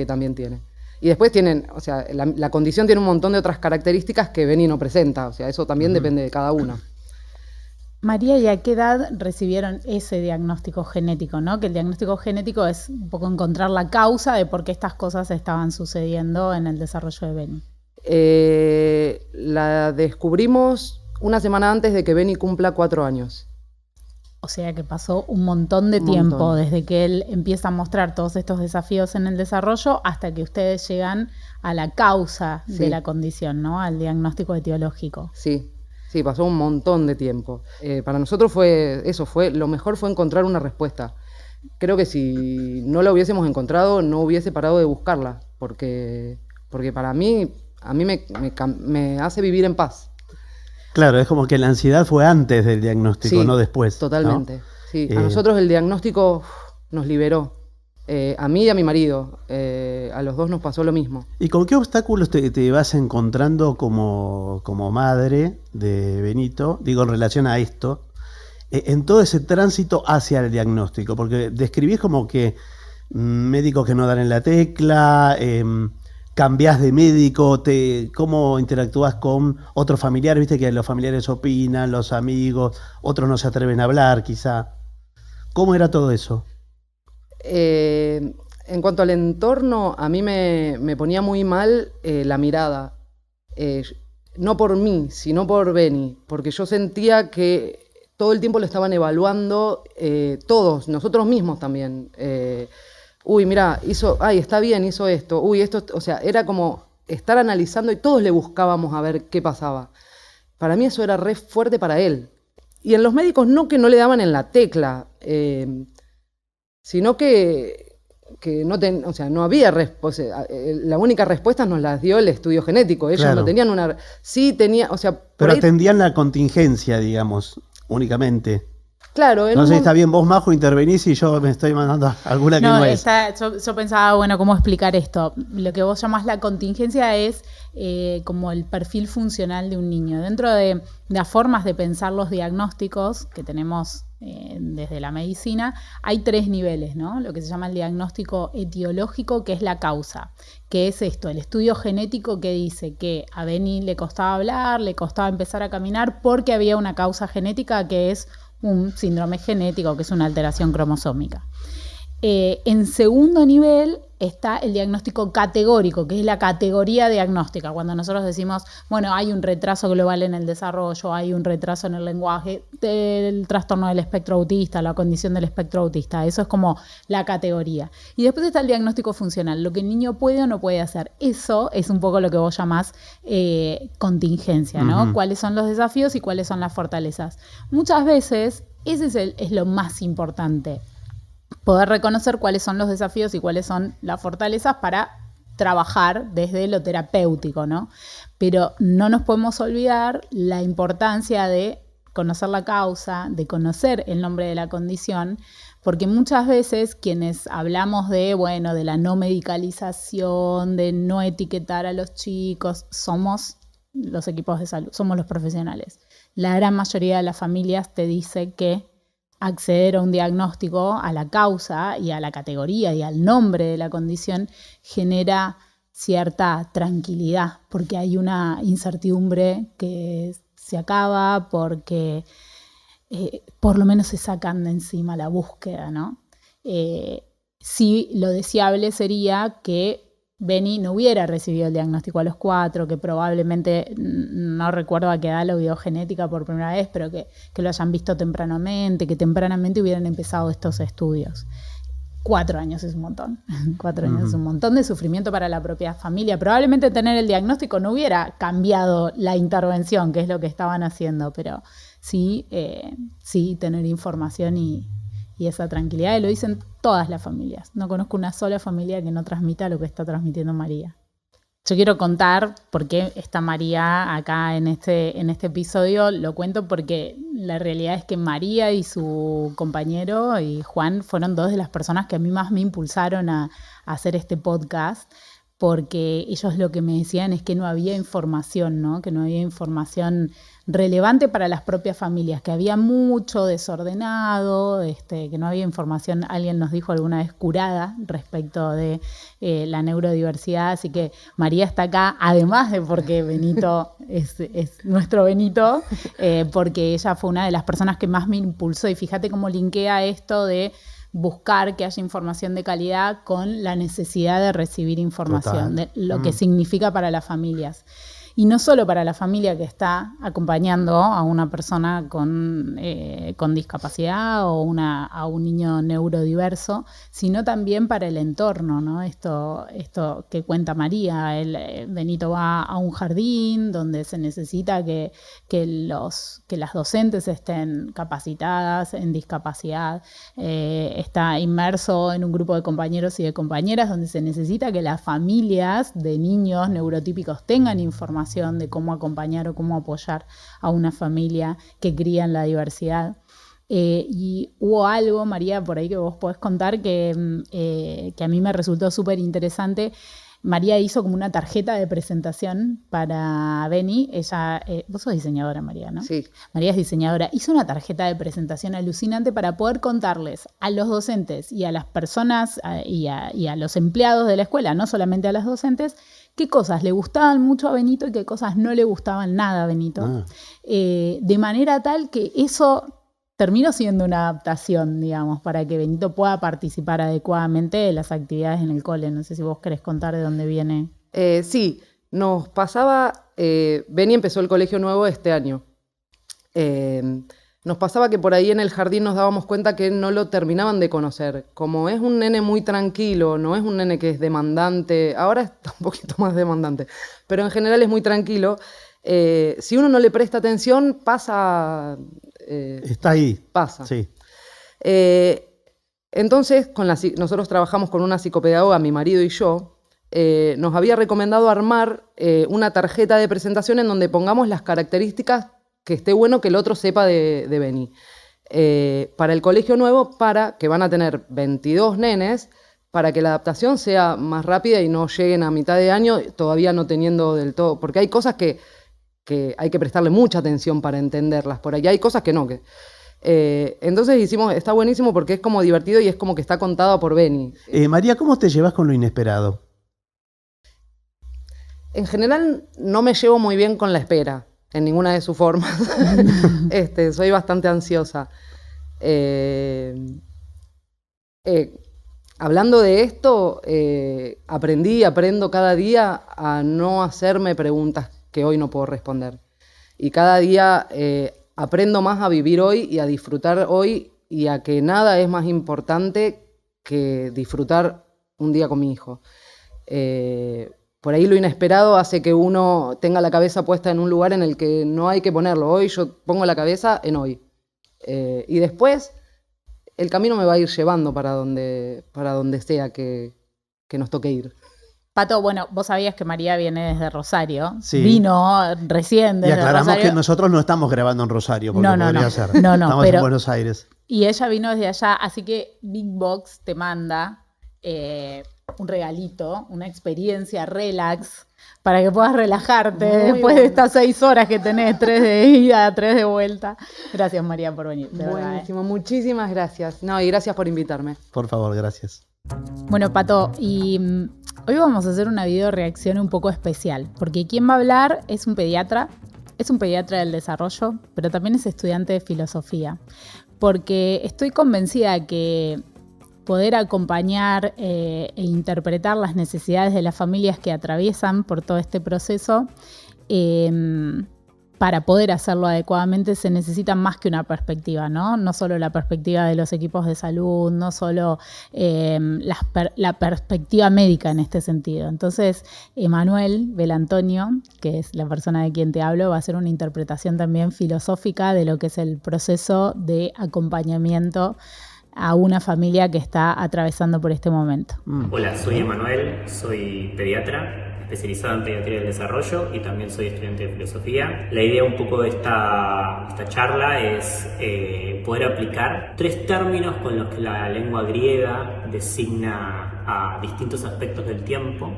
también tiene. Y después tienen, o sea, la condición tiene un montón de otras características que Beni no presenta, o sea, eso también depende de cada uno. María, ¿y a qué edad recibieron ese diagnóstico genético, ¿no? Que el diagnóstico genético es un poco encontrar la causa de por qué estas cosas estaban sucediendo en el desarrollo de Beni. La descubrimos una semana antes de que Beni cumpla 4 años. O sea que pasó un montón de tiempo desde que él empieza a mostrar todos estos desafíos en el desarrollo hasta que ustedes llegan a la causa de la condición, ¿no? Al diagnóstico etiológico. Sí, pasó un montón de tiempo. Para nosotros lo mejor fue encontrar una respuesta. Creo que si no la hubiésemos encontrado, no hubiese parado de buscarla, porque para mí, a mí me hace vivir en paz. Claro, es como que la ansiedad fue antes del diagnóstico, no después. Totalmente. ¿No? Sí, a nosotros el diagnóstico nos liberó. A mí y a mi marido. a los dos nos pasó lo mismo. ¿Y con qué obstáculos te vas encontrando como madre de Benito, digo, en relación a esto, en todo ese tránsito hacia el diagnóstico? Porque describís como que médicos que no dan en la tecla, cambiás de médico, cómo interactúas con otros familiares, viste que los familiares opinan, los amigos, otros no se atreven a hablar quizá. ¿Cómo era todo eso? En cuanto al entorno, a mí me ponía muy mal la mirada. No por mí, sino por Beni, porque yo sentía que todo el tiempo lo estaban evaluando todos, nosotros mismos también. Uy, mira, está bien, hizo esto, o sea, era como estar analizando y todos le buscábamos a ver qué pasaba. Para mí eso era re fuerte para él. Y en los médicos no que no le daban en la tecla, sino que no, o sea, no había respuesta. La única respuesta nos las dio el estudio genético. Ellos Claro. no tenían una... Sí tenía, o sea... Pero ahí, atendían la contingencia, digamos, únicamente. claro, No sé si está bien, vos, Majo, intervenís y yo me estoy mandando alguna que no es. Yo pensaba, bueno, ¿cómo explicar esto? Lo que vos llamás la contingencia es como el perfil funcional de un niño. Dentro de las formas de pensar los diagnósticos que tenemos desde la medicina, hay 3 niveles, ¿no? Lo que se llama el diagnóstico etiológico, que es la causa, que es esto, el estudio genético que dice que a Beni le costaba hablar, le costaba empezar a caminar porque había una causa genética que es un síndrome genético, que es una alteración cromosómica. En segundo nivel está el diagnóstico categórico, que es la categoría diagnóstica. Cuando nosotros decimos, bueno, hay un retraso global en el desarrollo, hay un retraso en el lenguaje, el trastorno del espectro autista, la condición del espectro autista, eso es como la categoría. Y después está el diagnóstico funcional, lo que el niño puede o no puede hacer. Eso es un poco lo que vos llamás contingencia, ¿no? ¿Cuáles son los desafíos y cuáles son las fortalezas? Muchas veces ese es lo más importante. Poder reconocer cuáles son los desafíos y cuáles son las fortalezas para trabajar desde lo terapéutico, ¿no? Pero no nos podemos olvidar la importancia de conocer la causa, de conocer el nombre de la condición, porque muchas veces quienes hablamos de la no medicalización, de no etiquetar a los chicos, somos los equipos de salud, somos los profesionales. La gran mayoría de las familias te dice que acceder a un diagnóstico, a la causa y a la categoría y al nombre de la condición genera cierta tranquilidad, porque hay una incertidumbre que se acaba, porque por lo menos se sacan de encima la búsqueda, ¿no? Sí, lo deseable sería que Beni no hubiera recibido el diagnóstico a los 4, que probablemente, no recuerdo a qué edad lo vio genética por primera vez, pero que lo hayan visto tempranamente, que tempranamente hubieran empezado estos estudios. 4 años es un montón. 4 años es un montón de sufrimiento para la propia familia. Probablemente tener el diagnóstico no hubiera cambiado la intervención, que es lo que estaban haciendo, pero sí tener información y esa tranquilidad, y lo dicen todas las familias. No conozco una sola familia que no transmita lo que está transmitiendo María. Yo quiero contar por qué está María acá en este episodio. Lo cuento porque la realidad es que María y su compañero y Juan fueron 2 de las personas que a mí más me impulsaron a hacer este podcast, porque ellos lo que me decían es que no había información, ¿no? Que no había información relevante para las propias familias, que había mucho desordenado, que no había información, alguien nos dijo alguna vez, curada respecto de la neurodiversidad. Así que María está acá, además de porque Benito es nuestro Benito, porque ella fue una de las personas que más me impulsó, y fíjate cómo linkea esto de buscar que haya información de calidad con la necesidad de recibir información, de lo que significa para las familias. Y no solo para la familia que está acompañando a una persona con discapacidad o a un niño neurodiverso, sino también para el entorno, ¿no? Esto que cuenta María, Benito va a un jardín donde se necesita que las docentes estén capacitadas en discapacidad, está inmerso en un grupo de compañeros y de compañeras donde se necesita que las familias de niños neurotípicos tengan información de cómo acompañar o cómo apoyar a una familia que cría en la diversidad. Y hubo algo, María, por ahí que vos podés contar que a mí me resultó súper interesante. María hizo como una tarjeta de presentación para Beni. Ella, vos sos diseñadora, María, ¿no? Sí. María es diseñadora. Hizo una tarjeta de presentación alucinante para poder contarles a los docentes y a las personas y a los empleados de la escuela, no solamente a las docentes, qué cosas le gustaban mucho a Benito y qué cosas no le gustaban nada a Benito. De manera tal que eso terminó siendo una adaptación, digamos, para que Benito pueda participar adecuadamente de las actividades en el cole. No sé si vos querés contar de dónde viene. Sí, nos pasaba, Beni empezó el colegio nuevo este año. Nos pasaba que por ahí en el jardín nos dábamos cuenta que no lo terminaban de conocer. Como es un nene muy tranquilo, no es un nene que es demandante, ahora está un poquito más demandante, pero en general es muy tranquilo. Si uno no le presta atención, pasa... Está ahí. Pasa. Sí. Entonces, nosotros trabajamos con una psicopedagoga, mi marido y yo, nos había recomendado armar una tarjeta de presentación en donde pongamos las características que esté bueno que el otro sepa de Beni. Para el colegio nuevo, que van a tener 22 nenes, para que la adaptación sea más rápida y no lleguen a mitad de año todavía no teniendo del todo, porque hay cosas que hay que prestarle mucha atención para entenderlas, por ahí hay cosas que no. Entonces está buenísimo porque es como divertido y es como que está contado por Beni. María, ¿cómo te llevas con lo inesperado? En general no me llevo muy bien con la espera, en ninguna de sus formas. Soy bastante ansiosa. Hablando de esto, aprendo cada día a no hacerme preguntas que hoy no puedo responder. Y cada día aprendo más a vivir hoy y a disfrutar hoy y a que nada es más importante que disfrutar un día con mi hijo. Por ahí lo inesperado hace que uno tenga la cabeza puesta en un lugar en el que no hay que ponerlo. Hoy yo pongo la cabeza en hoy. Y después el camino me va a ir llevando para donde sea que nos toque ir. Pato, bueno, vos sabías que María viene desde Rosario. Sí. Vino recién desde Y aclaramos Rosario. que nosotros no estamos grabando en Rosario, porque podría ser. No, Estamos en Buenos Aires. Y ella vino desde allá, así que Big Box te manda un regalito, una experiencia relax, para que puedas relajarte Muy después de estas 6 horas que tenés, 3 de ida, 3 de vuelta. Gracias, María, por venir. De Buenísimo, muchísimas gracias. No, y gracias por invitarme. Por favor, gracias. Bueno, Pato, y hoy vamos a hacer una video reacción un poco especial, porque quien va a hablar es un pediatra del desarrollo, pero también es estudiante de filosofía, porque estoy convencida que poder acompañar e interpretar las necesidades de las familias que atraviesan por todo este proceso, para poder hacerlo adecuadamente se necesita más que una perspectiva, ¿no? No solo la perspectiva de los equipos de salud, no solo la perspectiva médica en este sentido. Entonces, Emanuel Belantonio, que es la persona de quien te hablo, va a hacer una interpretación también filosófica de lo que es el proceso de acompañamiento a una familia que está atravesando por este momento. Hola, soy Emanuel, soy pediatra, especializado en pediatría del desarrollo y también soy estudiante de filosofía. La idea un poco de esta charla es poder aplicar 3 términos con los que la lengua griega designa a distintos aspectos del tiempo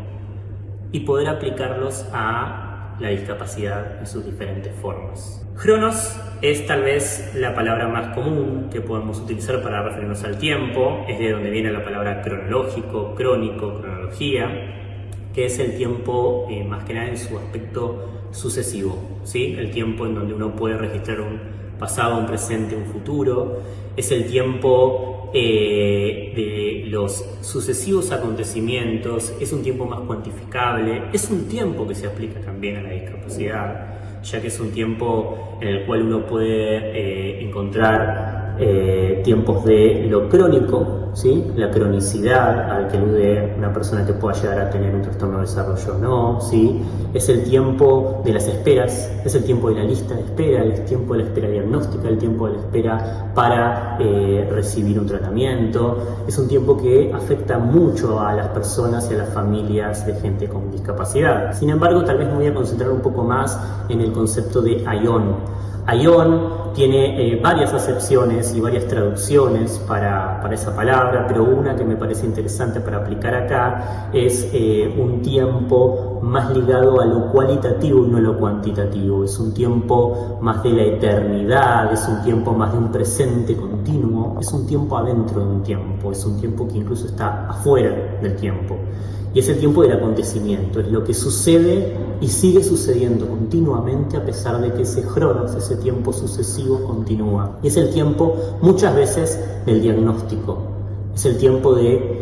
y poder aplicarlos a la discapacidad en sus diferentes formas. Cronos es tal vez la palabra más común que podemos utilizar para referirnos al tiempo, es de donde viene la palabra cronológico, crónico, cronología, que es el tiempo más que nada en su aspecto sucesivo, ¿sí? El tiempo en donde uno puede registrar un pasado, un presente, un futuro, es el tiempo de los sucesivos acontecimientos, es un tiempo más cuantificable, es un tiempo que se aplica también a la discapacidad, ya que es un tiempo en el cual uno puede encontrar tiempos de lo crónico, ¿sí? La cronicidad al que alude una persona que pueda llegar a tener un trastorno de desarrollo o no, ¿sí? Es el tiempo de las esperas, es el tiempo de la lista de espera, el tiempo de la espera diagnóstica, el tiempo de la espera para recibir un tratamiento. Es un tiempo que afecta mucho a las personas y a las familias de gente con discapacidad. Sin embargo, tal vez me voy a concentrar un poco más en el concepto de Aion. Aion tiene varias acepciones y varias traducciones para esa palabra, pero una que me parece interesante para aplicar acá es un tiempo más ligado a lo cualitativo y no a lo cuantitativo. Es un tiempo más de la eternidad, es un tiempo más de un presente continuo, es un tiempo adentro de un tiempo, es un tiempo que incluso está afuera del tiempo. Y es el tiempo del acontecimiento, es lo que sucede y sigue sucediendo continuamente a pesar de que ese cronos, ese tiempo sucesivo, continúa. Y es el tiempo muchas veces del diagnóstico, es el tiempo que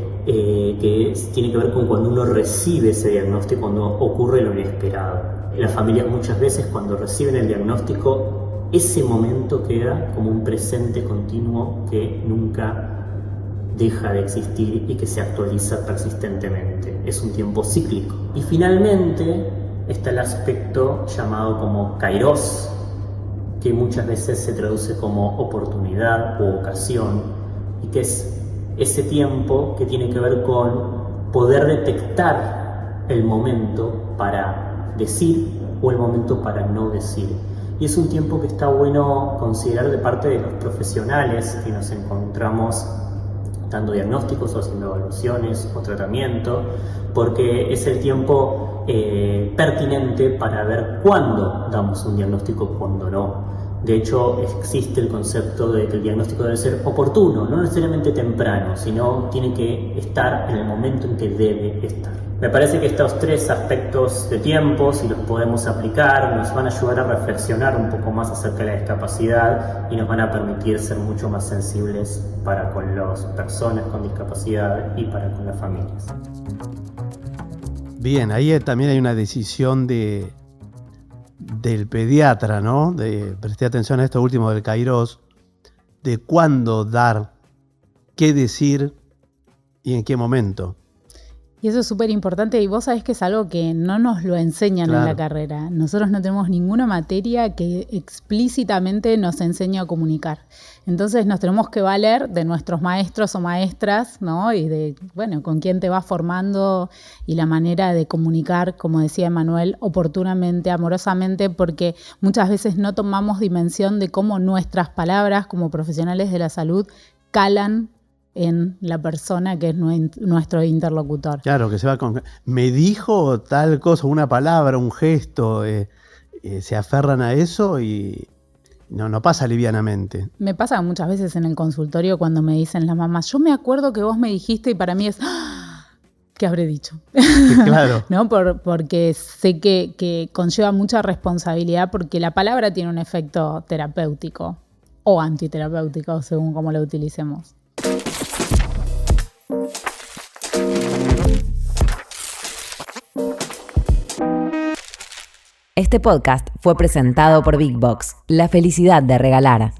tiene que ver con cuando uno recibe ese diagnóstico, cuando ocurre lo inesperado. Las familias muchas veces cuando reciben el diagnóstico, ese momento queda como un presente continuo que nunca deja de existir y que se actualiza persistentemente. Es un tiempo cíclico. Y finalmente está el aspecto llamado como kairos, que muchas veces se traduce como oportunidad o ocasión, y que es ese tiempo que tiene que ver con poder detectar el momento para decir o el momento para no decir. Y es un tiempo que está bueno considerar de parte de los profesionales que nos encontramos dando diagnósticos o haciendo evaluaciones o tratamiento, porque es el tiempo pertinente para ver cuándo damos un diagnóstico, cuándo no. De hecho, existe el concepto de que el diagnóstico debe ser oportuno, no necesariamente temprano, sino tiene que estar en el momento en que debe estar. Me parece que estos tres aspectos de tiempo, si los podemos aplicar, nos van a ayudar a reflexionar un poco más acerca de la discapacidad y nos van a permitir ser mucho más sensibles para con las personas con discapacidad y para con las familias. Bien, ahí también hay una decisión del pediatra, ¿no? Presté atención a esto último del kairos, de cuándo dar, qué decir y en qué momento. Y eso es súper importante, y vos sabés que es algo que no nos lo enseñan en la carrera. Nosotros no tenemos ninguna materia que explícitamente nos enseñe a comunicar. Entonces nos tenemos que valer de nuestros maestros o maestras, ¿no? Y de, bueno, con quién te vas formando y la manera de comunicar, como decía Emanuel, oportunamente, amorosamente, porque muchas veces no tomamos dimensión de cómo nuestras palabras como profesionales de la salud calan en la persona que es nuestro interlocutor. Claro, que se va con... Me dijo tal cosa, una palabra, un gesto, se aferran a eso y no pasa livianamente. Me pasa muchas veces en el consultorio cuando me dicen las mamás, yo me acuerdo que vos me dijiste, y para mí es, ¿qué habré dicho? Claro. ¿No? Porque sé que conlleva mucha responsabilidad, porque la palabra tiene un efecto terapéutico o antiterapéutico, según cómo lo utilicemos. Este podcast fue presentado por Big Box, la felicidad de regalar.